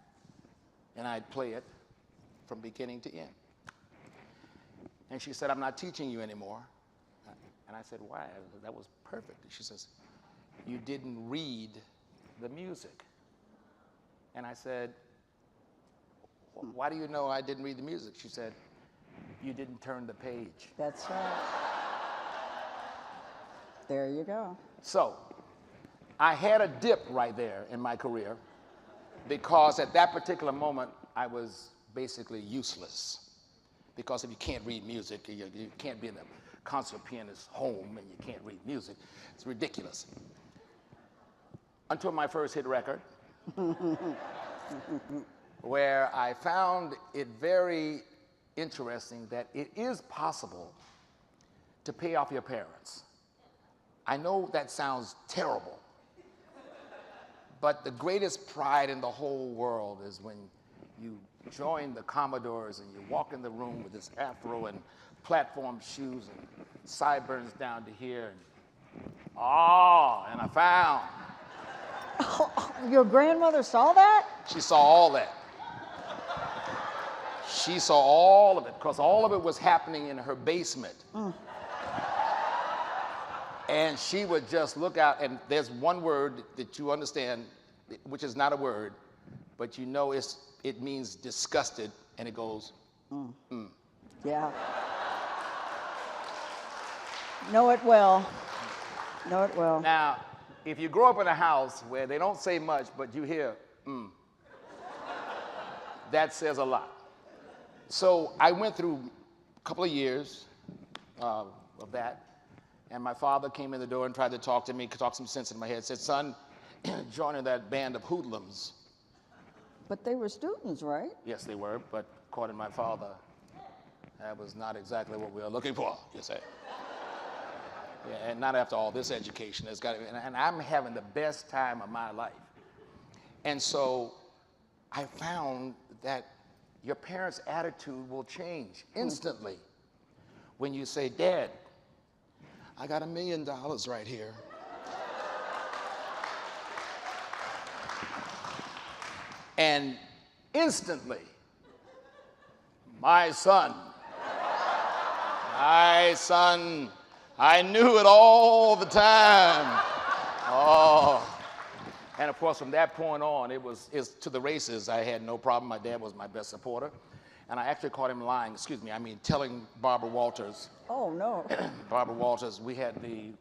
and I'd play it from beginning to end. And she said, I'm not teaching you anymore. And I said, why? That was perfect. She says, you didn't read the music. And I said, Why do you know I didn't read the music? She said, you didn't turn the page. That's right. There you go. So I had a dip right there in my career because at that particular moment, I was basically useless. Because if you can't read music, you can't be in a concert pianist's home and you can't read music. It's ridiculous. Until my first hit record, where I found it very interesting that it is possible to pay off your parents. I know that sounds terrible, but the greatest pride in the whole world is when you join the Commodores and you walk in the room with this afro and platform shoes and sideburns down to here. And I found. Your grandmother saw that? She saw all that. She saw all of it, because all of it was happening in her basement. And she would just look out, and there's one word that you understand, which is not a word, but you know it means disgusted, and it goes, Yeah. Know it well. Know it well. Now, if you grow up in a house where they don't say much, but you hear, that says a lot. So I went through a couple of years of that, and my father came in the door and tried to talk to me, talk some sense in my head, said, son, joining that band of hoodlums. But they were students, right? Yes, they were, but according to my father, that was not exactly what we were looking for, you say. Yeah, and not after all this education. And I'm having the best time of my life. And so I found that your parents' attitude will change instantly when you say, Dad, I got $1 million right here. And instantly, my son, I knew it all the time. And of course, from that point on, it's to the races. I had no problem. My dad was my best supporter. And I actually caught him lying, telling Barbara Walters. Oh, no. Barbara Walters, we had the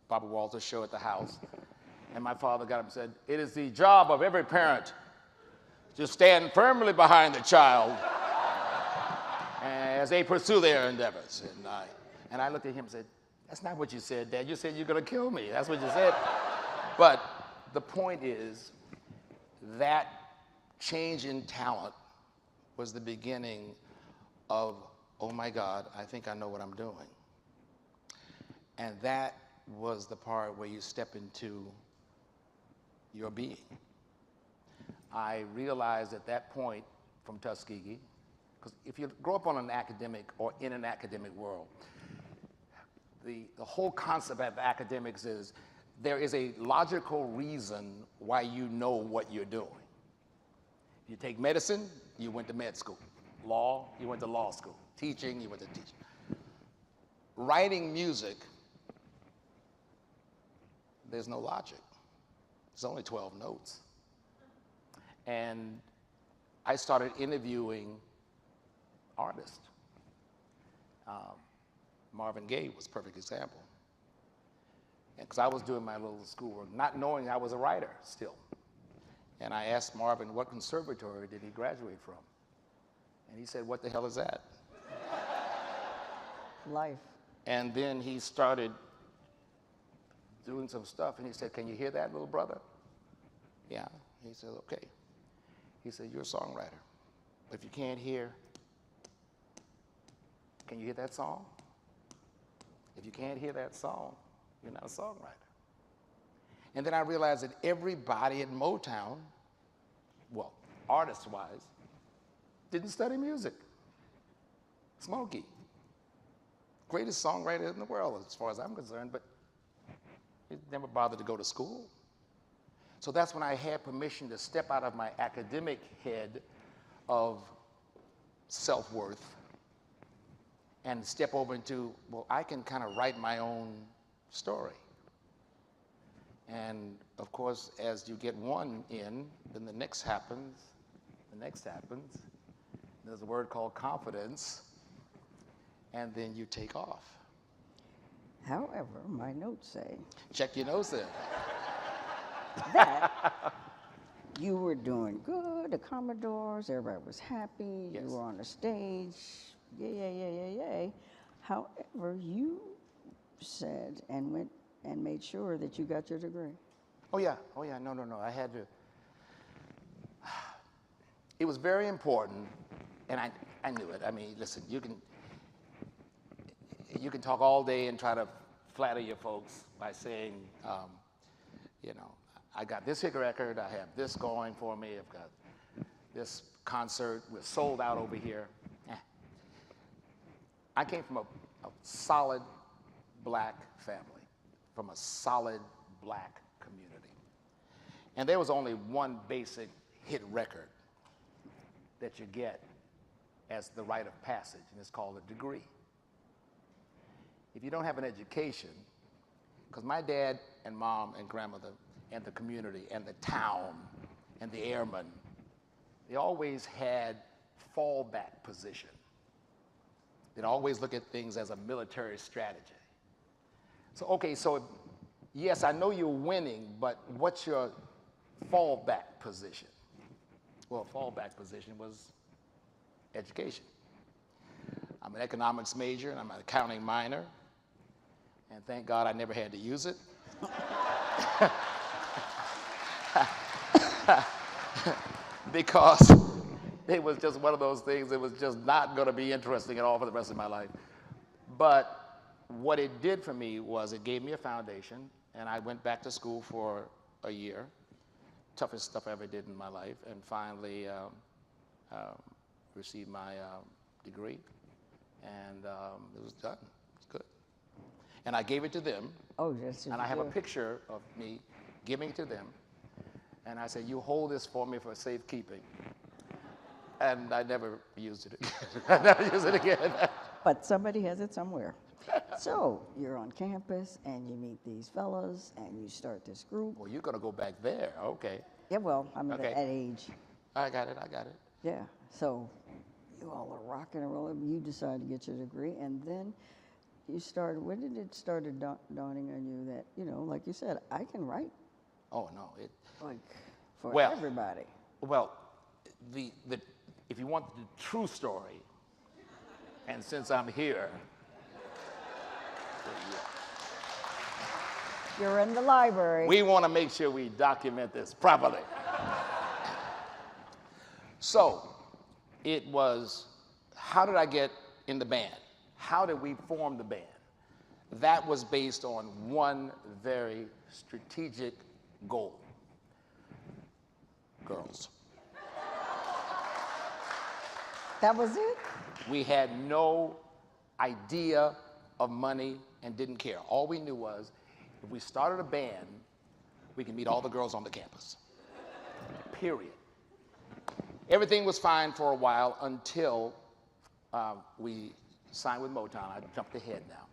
Barbara Walters show at the house. And my father got up and said, it is the job of every parent to stand firmly behind the child as they pursue their endeavors. And I looked at him and said, that's not what you said, Dad. You said you're going to kill me. That's what you said. But the point is that change in talent was the beginning of, oh my God, I think I know what I'm doing. And that was the part where you step into your being. I realized at that point from Tuskegee, because if you grow up on an academic or in an academic world, the whole concept of academics is there is a logical reason why you know what you're doing. You take medicine, you went to med school. Law, you went to law school. Teaching, you went to teaching. Writing music, there's no logic. It's only 12 notes. And I started interviewing artists. Marvin Gaye was a perfect example. Because I was doing my little schoolwork, not knowing I was a writer still. And I asked Marvin, what conservatory did he graduate from? And he said, what the hell is that? Life. And then he started doing some stuff, and he said, can you hear that, little brother? Yeah. He said, okay. He said, you're a songwriter. But if you can't hear, can you hear that song? If you can't hear that song, you're not a songwriter. And then I realized that everybody at Motown, well, artist-wise, didn't study music. Smokey, greatest songwriter in the world as far as I'm concerned, but he never bothered to go to school. So that's when I had permission to step out of my academic head of self-worth and step over into, well, I can kind of write my own story. And of course, as you get one in, then the next happens, the next happens. There's a word called confidence, and then you take off. However, my notes say Check your notes in. that you were doing good, the Commodores, everybody was happy, Yes. you were on the stage, yay. However, you said and went and made sure that you got your degree. Oh yeah, no. I had to. It was very important, and I knew it. I mean, listen, you can talk all day and try to flatter your folks by saying, you know, I got this hit record, I have this going for me, I've got this concert, we're sold out over here. I came from a solid black family, from a solid black community. And there was only one basic hit record that you get as the rite of passage, and it's called a degree. If you don't have an education, because my dad and mom and grandmother and the community and the town and the airmen, they always had fallback position. They'd always look at things as a military strategy. So, okay, so yes, I know you're winning, but what's your fallback position? Well, fallback position was education. I'm an economics major and I'm an accounting minor, and thank God I never had to use it. Because it was just one of those things that was just not going to be interesting at all for the rest of my life. But what it did for me was it gave me a foundation, and I went back to school for a year, toughest stuff I ever did in my life, and finally received my degree, and it was done. It's good. And I gave it to them. Oh, yes. And I have a picture of me giving it to them. And I said, you hold this for me for safekeeping. And I never used it again. I never used it again. But somebody has it somewhere. So you're on campus and you meet these fellas and you start this group. Well, you're going to go back there. Okay. Yeah, well, I'm Okay. at that age. I got it. Yeah. So you all are rocking and rolling. You decide to get your degree, and then you started. When did it start dawning on you that, you know, like you said, I can write? Oh, no. Like for Well, everybody. Well, if you want the true story, and since I'm here, You're in the library. we want to make sure we document this properly. So, it was, how did I get in the band? How did we form the band? That was based on one very strategic goal. Girls. That was it? We had no idea of money and didn't care. All we knew was if we started a band, we could meet all the girls on the campus. Period. Everything was fine for a while until we signed with Motown. I jumped ahead now.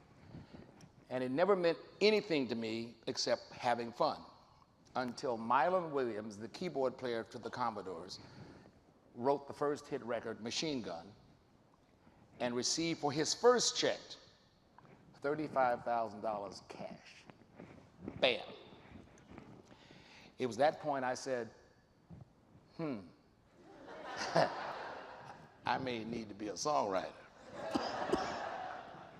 And it never meant anything to me except having fun until Mylon Williams, the keyboard player to the Commodores, wrote the first hit record, Machine Gun, and received for his first check $35,000 cash. Bam. It was that point I said, I may need to be a songwriter.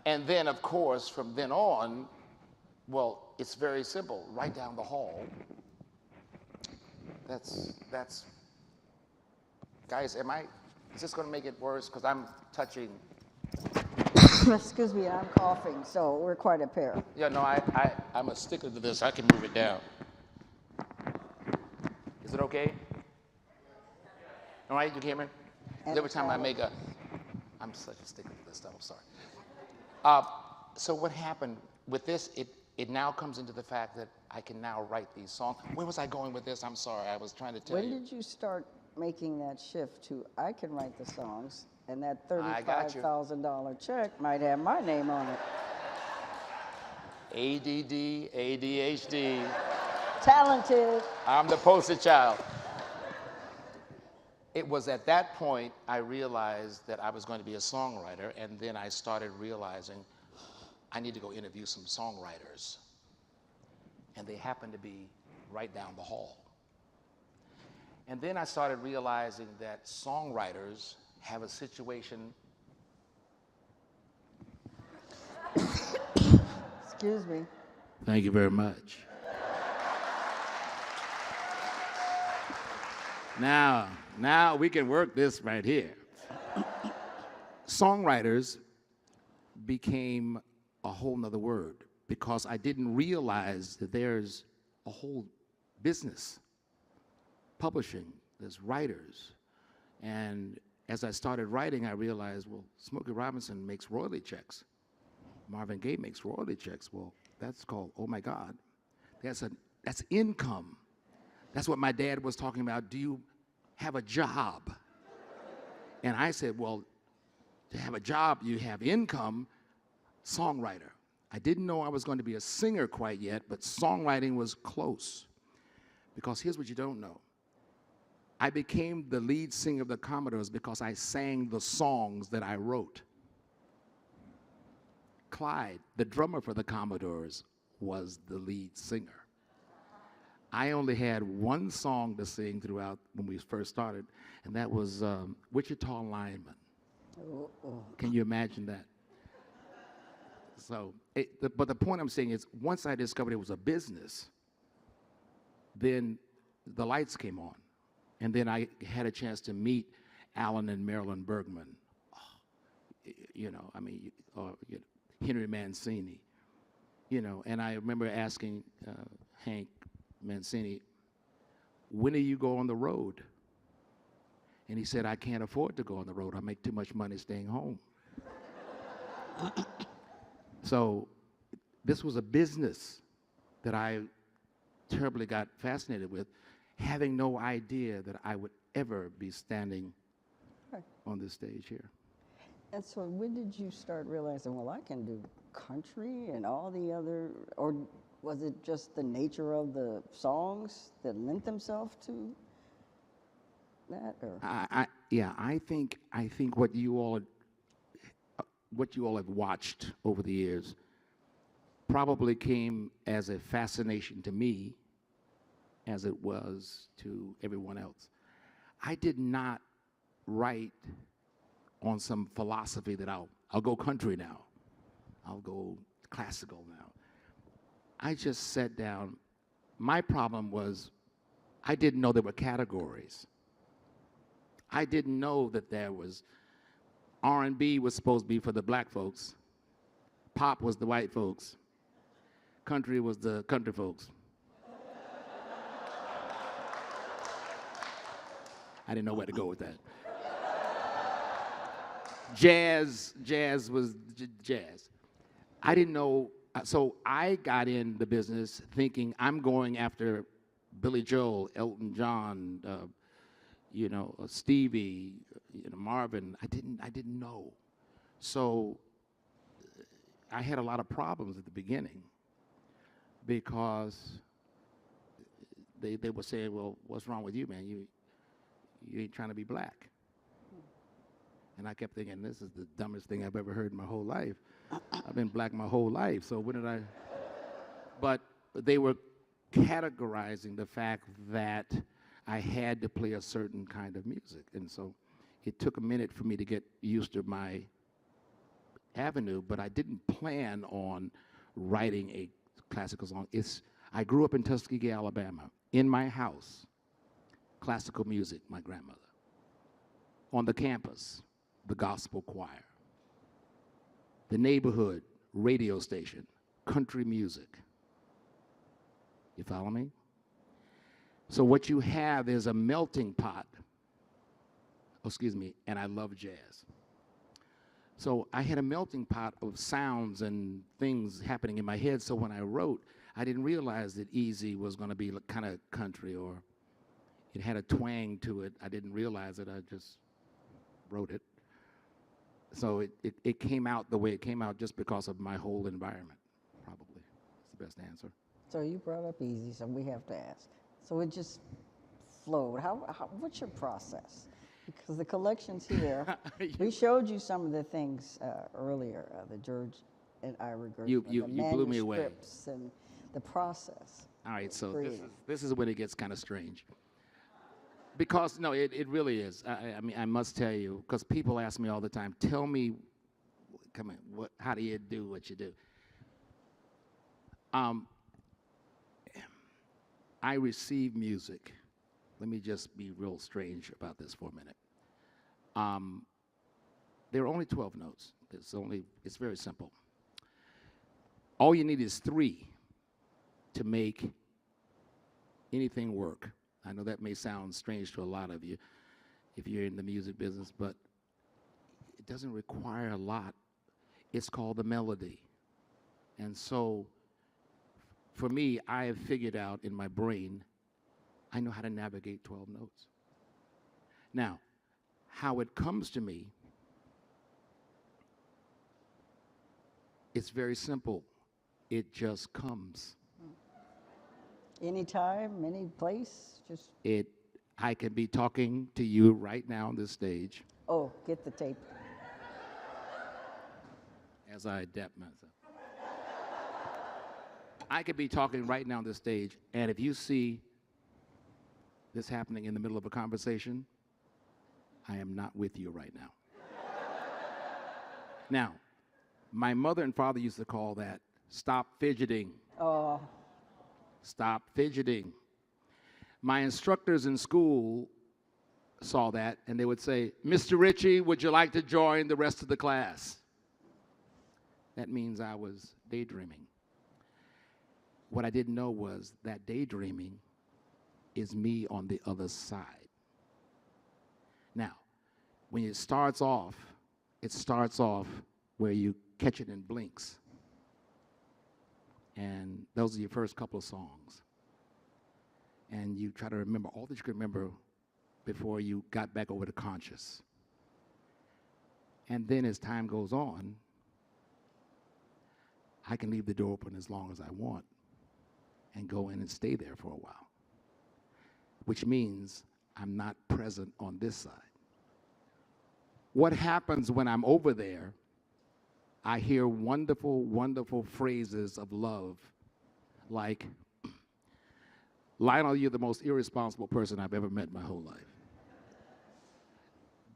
And then, of course, from then on, well, it's very simple. Right down the hall. That's, guys, is this going to make it worse? Because I'm touching. Excuse me, I'm coughing, so we're quite a pair. Yeah, no, I'm a stickler to this. I can move it down. Is it okay? All right, you hear me? Every time I make I'm such a stickler for this stuff, I'm sorry. So what happened with this, it now comes into the fact that I can now write these songs. Where was I going with this? I'm sorry, I was trying to tell you. When did you start making that shift to I can write the songs, and that I got you. $35,000 check might have my name on it? ADD, ADHD. Talented. I'm the poster child. it was at that point I realized that I was going to be a songwriter, and then I started realizing I need to go interview some songwriters. And they happened to be right down the hall. And then I started realizing that songwriters have a situation. Excuse me. Thank you very much. Now we can work this right here. Songwriters became a whole nother word because I didn't realize that there's a whole business. Publishing, there's writers. And as I started writing, I realized, well, Smokey Robinson makes royalty checks. Marvin Gaye makes royalty checks. Well, that's called, oh my God, that's income. That's what my dad was talking about. Do you have a job? And I said, well, to have a job, you have income, songwriter. I didn't know I was going to be a singer quite yet, but songwriting was close. Because here's what you don't know. I became the lead singer of the Commodores because I sang the songs that I wrote. Clyde, the drummer for the Commodores, was the lead singer. I only had one song to sing throughout when we first started, and that was Wichita Lineman. Can you imagine that? So, but the point I'm saying is, once I discovered it was a business, then the lights came on. And then I had a chance to meet Alan and Marilyn Bergman, Henry Mancini, and I remember asking Hank Mancini, when do you go on the road? And he said, I can't afford to go on the road. I make too much money staying home. So this was a business that I terribly got fascinated with, having no idea that I would ever be standing on this stage here. And so when did you start realizing, well, I can do country and all the other, or was it just the nature of the songs that lent themselves to that? Or? I think what you all have watched over the years probably came as a fascination to me as it was to everyone else. I did not write on some philosophy that I'll go country now, I'll go classical now. I just sat down. My problem was I didn't know there were categories. I didn't know that there was R&B was supposed to be for the black folks, pop was the white folks, country was the country folks. I didn't know where to go with that. Jazz was jazz. I didn't know, so I got in the business thinking I'm going after Billy Joel, Elton John, Stevie, Marvin. I didn't know. So I had a lot of problems at the beginning because they were saying, well, what's wrong with you, man? You ain't trying to be black. And I kept thinking, this is the dumbest thing I've ever heard in my whole life. I've been black my whole life, so when did I? But they were categorizing the fact that I had to play a certain kind of music. And so it took a minute for me to get used to my avenue, but I didn't plan on writing a classical song. I grew up in Tuskegee, Alabama. In my house, classical music, my grandmother. On the campus, the gospel choir. The neighborhood radio station, country music. You follow me? So what you have is a melting pot. Oh, excuse me, and I love jazz. So I had a melting pot of sounds and things happening in my head, so when I wrote, I didn't realize that Easy was going to be kind of country, or it had a twang to it. I didn't realize it, I just wrote it. So it came out the way it came out just because of my whole environment, probably. It's the best answer. So you brought up Easy, so we have to ask. So it just flowed. What's your process? because the collection's here. We showed you some of the things earlier, the George and Ira Gershwin, You the blew me away. manuscripts and the process. All right, so creating. this is when it gets kind of strange. Because, no, it really is. I mean, I must tell you, because people ask me all the time, tell me, come on, how do you do what you do? I receive music. Let me just be real strange about this for a minute. There are only 12 notes. It's very simple. All you need is 3 to make anything work. I know that may sound strange to a lot of you if you're in the music business, but it doesn't require a lot. It's called the melody. And so for me, I have figured out in my brain, I know how to navigate 12 notes. Now, how it comes to me, it's very simple. It just comes. Anytime, any place, just. I can be talking to you right now on this stage. Oh, get the tape. As I adapt myself. I could be talking right now on this stage, and if you see this happening in the middle of a conversation, I am not with you right now. Now, my mother and father used to call that stop fidgeting. Oh. Stop fidgeting. My instructors in school saw that, and they would say, Mr. Ritchie, would you like to join the rest of the class? That means I was daydreaming. What I didn't know was that daydreaming is me on the other side. Now, when it starts off where you catch it in blinks. And those are your first couple of songs. And you try to remember all that you can remember before you got back over to conscious. And then as time goes on, I can leave the door open as long as I want and go in and stay there for a while, which means I'm not present on this side. What happens when I'm over there, I hear wonderful, wonderful phrases of love, like, Lionel, you're the most irresponsible person I've ever met in my whole life.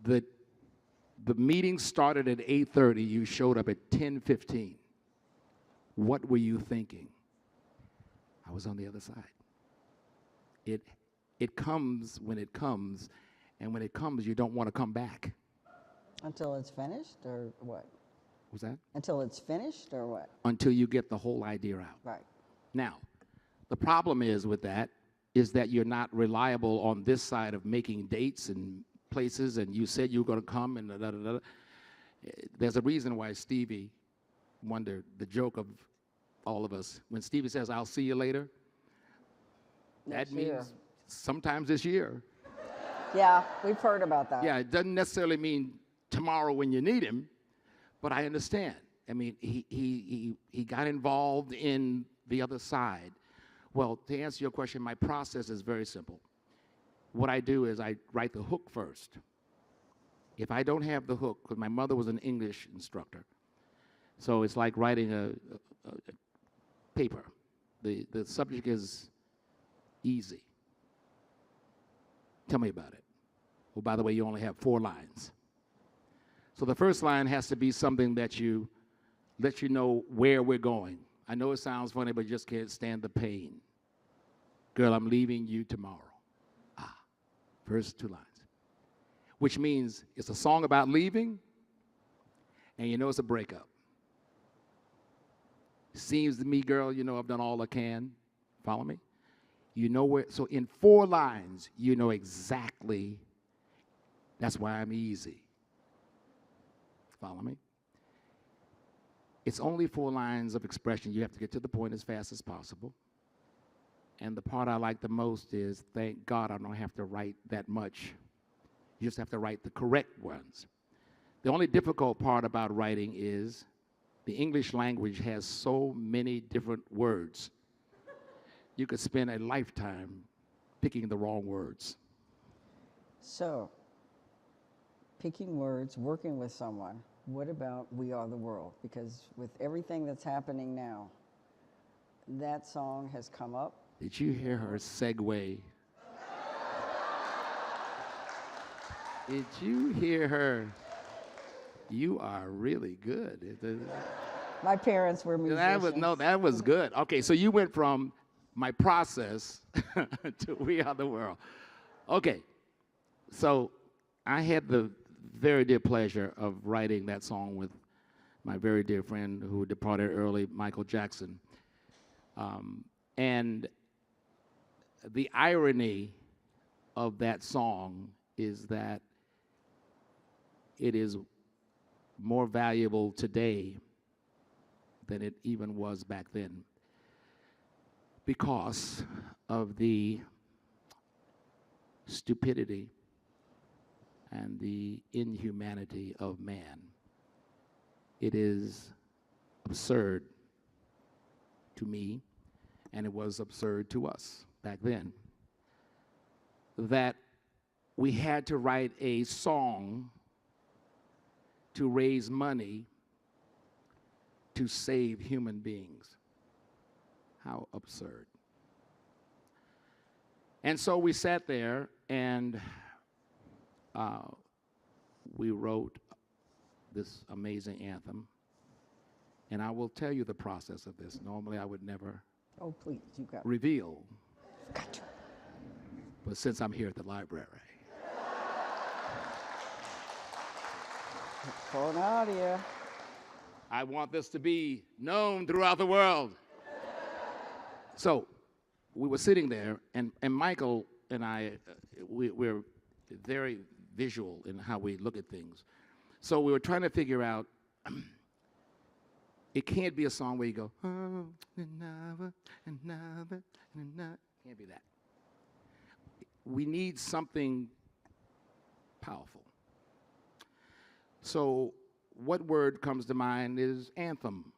The meeting started at 8:30, you showed up at 10:15. What were you thinking? I was on the other side. It comes when it comes, and when it comes, you don't want to come back. Until it's finished, or what? What's that? Until it's finished, or what? Until you get the whole idea out. Right. Now, the problem is with that is that you're not reliable on this side of making dates and places, and you said you were going to come, and da-da-da-da. There's a reason why Stevie Wonder, the joke of all of us, when Stevie says, I'll see you later, Next that means year. sometime this year. Yeah, we've heard about that. Yeah, it doesn't necessarily mean tomorrow when you need him, but I understand. I mean, he got involved in the other side. Well, to answer your question, my process is very simple. What I do is I write the hook first. If I don't have the hook, because my mother was an English instructor, so it's like writing a paper. The subject is easy. Tell me about it. Well, by the way, you only have 4 lines. So the first line has to be something that lets you know where we're going. I know it sounds funny, but you just can't stand the pain. Girl, I'm leaving you tomorrow. First 2 lines. Which means it's a song about leaving, and you know it's a breakup. Seems to me, girl, you know I've done all I can. Follow me? You know where, so in 4 lines, you know exactly, that's why I'm easy. Follow me? It's only 4 lines of expression. You have to get to the point as fast as possible. And the part I like the most is, thank God I don't have to write that much. You just have to write the correct ones. The only difficult part about writing is the English language has so many different words. You could spend a lifetime picking the wrong words. So, picking words, working with someone, what about We Are the World? Because with everything that's happening now, that song has come up. Did you hear her segue? Did you hear her? You are really good. My parents were musicians. That was good. Okay, so you went from my process to We Are the World. Okay, so I had the very dear pleasure of writing that song with my very dear friend who departed early, Michael Jackson. And the irony of that song is that it is more valuable today than it even was back then because of the stupidity and the inhumanity of man. It is absurd to me, and it was absurd to us back then, that we had to write a song to raise money to save human beings. How absurd. And so we sat there and we wrote this amazing anthem. And I will tell you the process of this. Normally I would never Please, you got reveal. Gotcha. But since I'm here at the library, Phone audio. I want this to be known throughout the world. So we were sitting there, and Michael and I, we're very visual in how we look at things. So we were trying to figure out, it can't be a song where you go, oh, another, can't be that. We need something powerful. So what word comes to mind is anthem.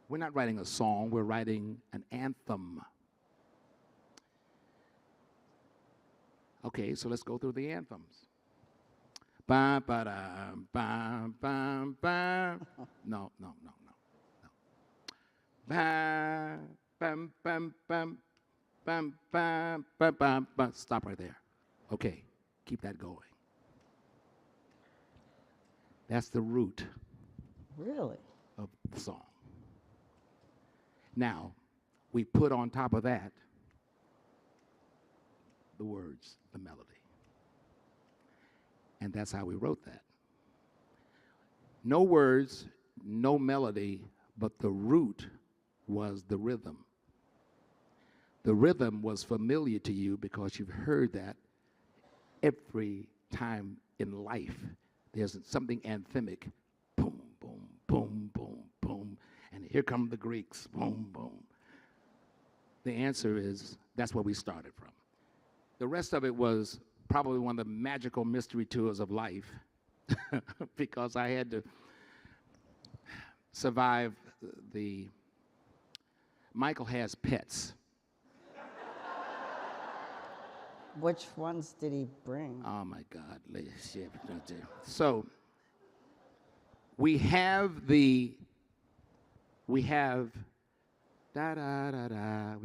We're not writing a song, we're writing an anthem. Okay, so let's go through the anthems. Ba ba da ba ba ba. No. Ba bam bam bam bam bam bam bam bam. Stop right there. Okay, keep that going. That's the root. Really? Of the song. Now, we put on top of that the words, the melody. And that's how we wrote that. No words, no melody, but the root was the rhythm. The rhythm was familiar to you because you've heard that every time in life. There's something anthemic, boom, boom, boom, boom, boom, and here come the Greeks, boom, boom. The answer is, that's where we started from. The rest of it was probably one of the magical mystery tours of life because I had to survive Michael has pets. Which ones did he bring? Oh my God, so we have we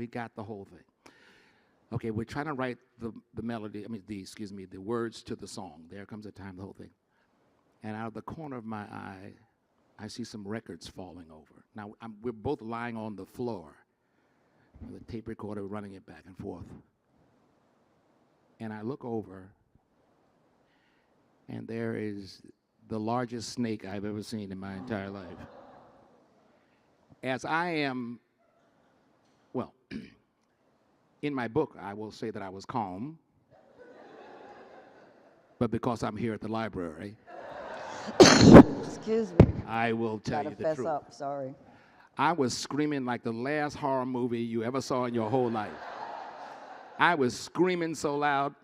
got the whole thing. Okay, we're trying to write the melody, the words to the song. There comes a time, the whole thing. And out of the corner of my eye, I see some records falling over. Now, we're both lying on the floor with a tape recorder running it back and forth. And I look over, and there is the largest snake I've ever seen in my entire life. As I am, well, in my book, I will say that I was calm, but because I'm here at the library, Excuse me. I will tell you the truth. Gotta fess up, sorry. I was screaming like the last horror movie you ever saw in your whole life. I was screaming so loud,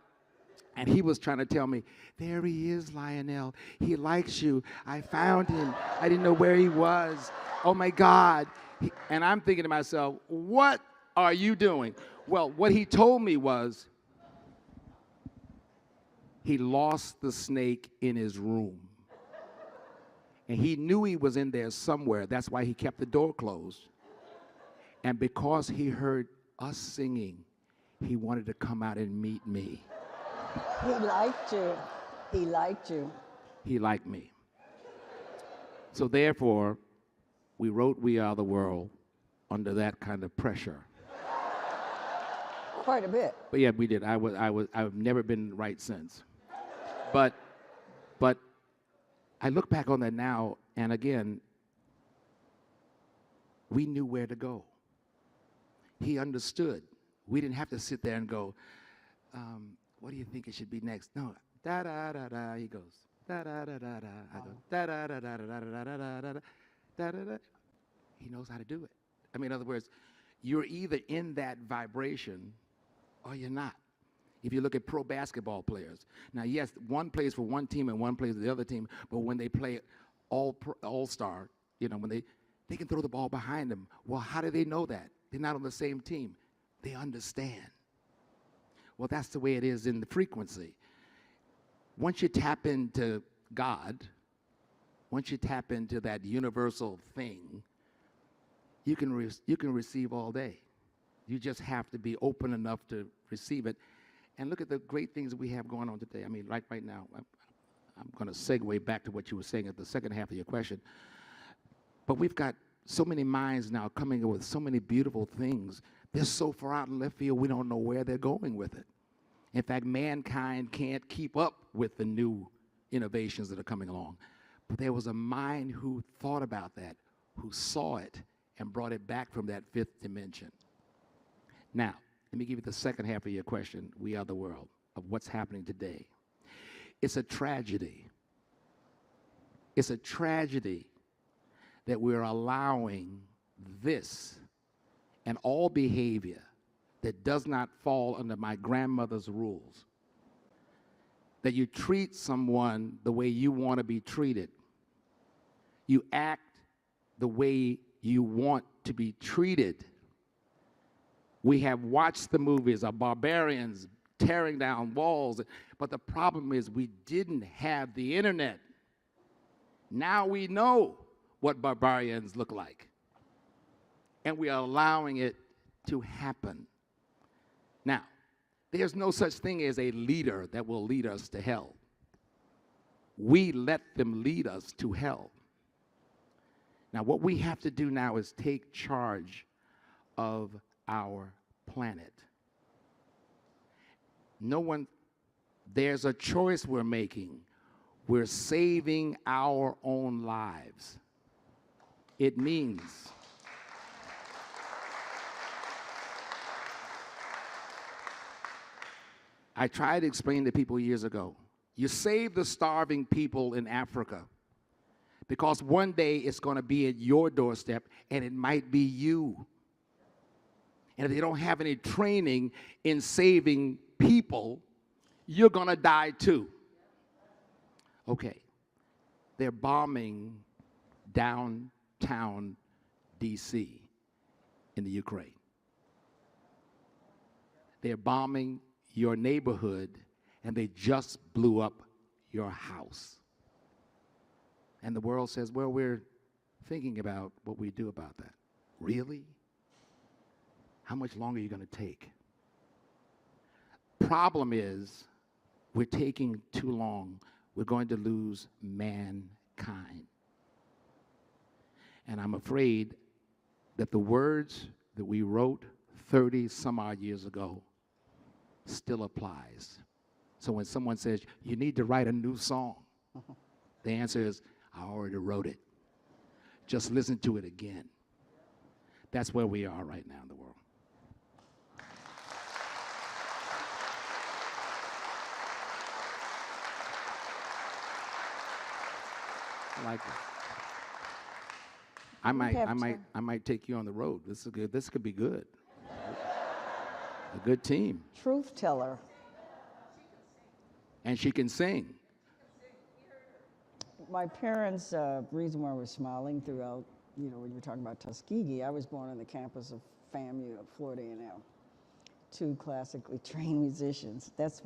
and he was trying to tell me, there he is, Lionel. He likes you. I found him. I didn't know where he was. Oh my God. And I'm thinking to myself, what are you doing? Well, what he told me was, He lost the snake in his room. And he knew he was in there somewhere. That's why he kept the door closed. And because he heard us singing, he wanted to come out and meet me. He liked you. He liked you. He liked me. So therefore, we wrote We Are the World under that kind of pressure. Quite a bit. But yeah, we did. I've never been right since. But I look back on that now, and again, we knew where to go. He understood. We didn't have to sit there and go, what do you think it should be next? No, da da da da. He goes, da da da da da. I go, da da da da da da da da da da da da da. He knows how to do it. I mean, in other words, you're either in that vibration or you're not. If you look at pro basketball players, now yes, one plays for one team and one plays for the other team, but when they play all-star, when they can throw the ball behind them. Well, how do they know that? They're not on the same team. They understand. Well, that's the way it is in the frequency. Once you tap into God, once you tap into that universal thing, you can receive all day. You just have to be open enough to receive it. And look at the great things that we have going on today. I mean, right now, I'm going to segue back to what you were saying at the second half of your question. But we've got so many minds now coming up with so many beautiful things. They're so far out in left field, we don't know where they're going with it. In fact, mankind can't keep up with the new innovations that are coming along. But there was a mind who thought about that, who saw it, and brought it back from that fifth dimension. Now, let me give you the second half of your question, We Are the World, of what's happening today. It's a tragedy. It's a tragedy that we're allowing this and all behavior that does not fall under my grandmother's rules, that you treat someone the way you want to be treated. You act the way you want to be treated. We have watched the movies of barbarians tearing down walls, but the problem is we didn't have the internet. Now we know what barbarians look like, and we are allowing it to happen. Now, there's no such thing as a leader that will lead us to hell. We let them lead us to hell. Now, what we have to do now is take charge of our planet. There's a choice we're making. We're saving our own lives. It means I tried to explain to people years ago, you save the starving people in Africa because one day it's going to be at your doorstep and it might be you. And if they don't have any training in saving people, you're going to die too. Okay. They're bombing downtown D.C. in the Ukraine. They're bombing your neighborhood, and they just blew up your house. And the world says, well, we're thinking about what we do about that. Really? How much longer are you going to take? Problem is, we're taking too long. We're going to lose mankind. And I'm afraid that the words that we wrote 30 some odd years ago still applies. So when someone says, you need to write a new song, the answer is, I already wrote it. Just listen to it again. That's where we are right now in the world. I like it. I might take you on the road. This is good. This could be good. A good team. Truth teller. And she can sing. My parents, reason why I was smiling throughout, when you're talking about Tuskegee, I was born on the campus of FAMU at Florida A&M. 2 classically trained musicians. That's why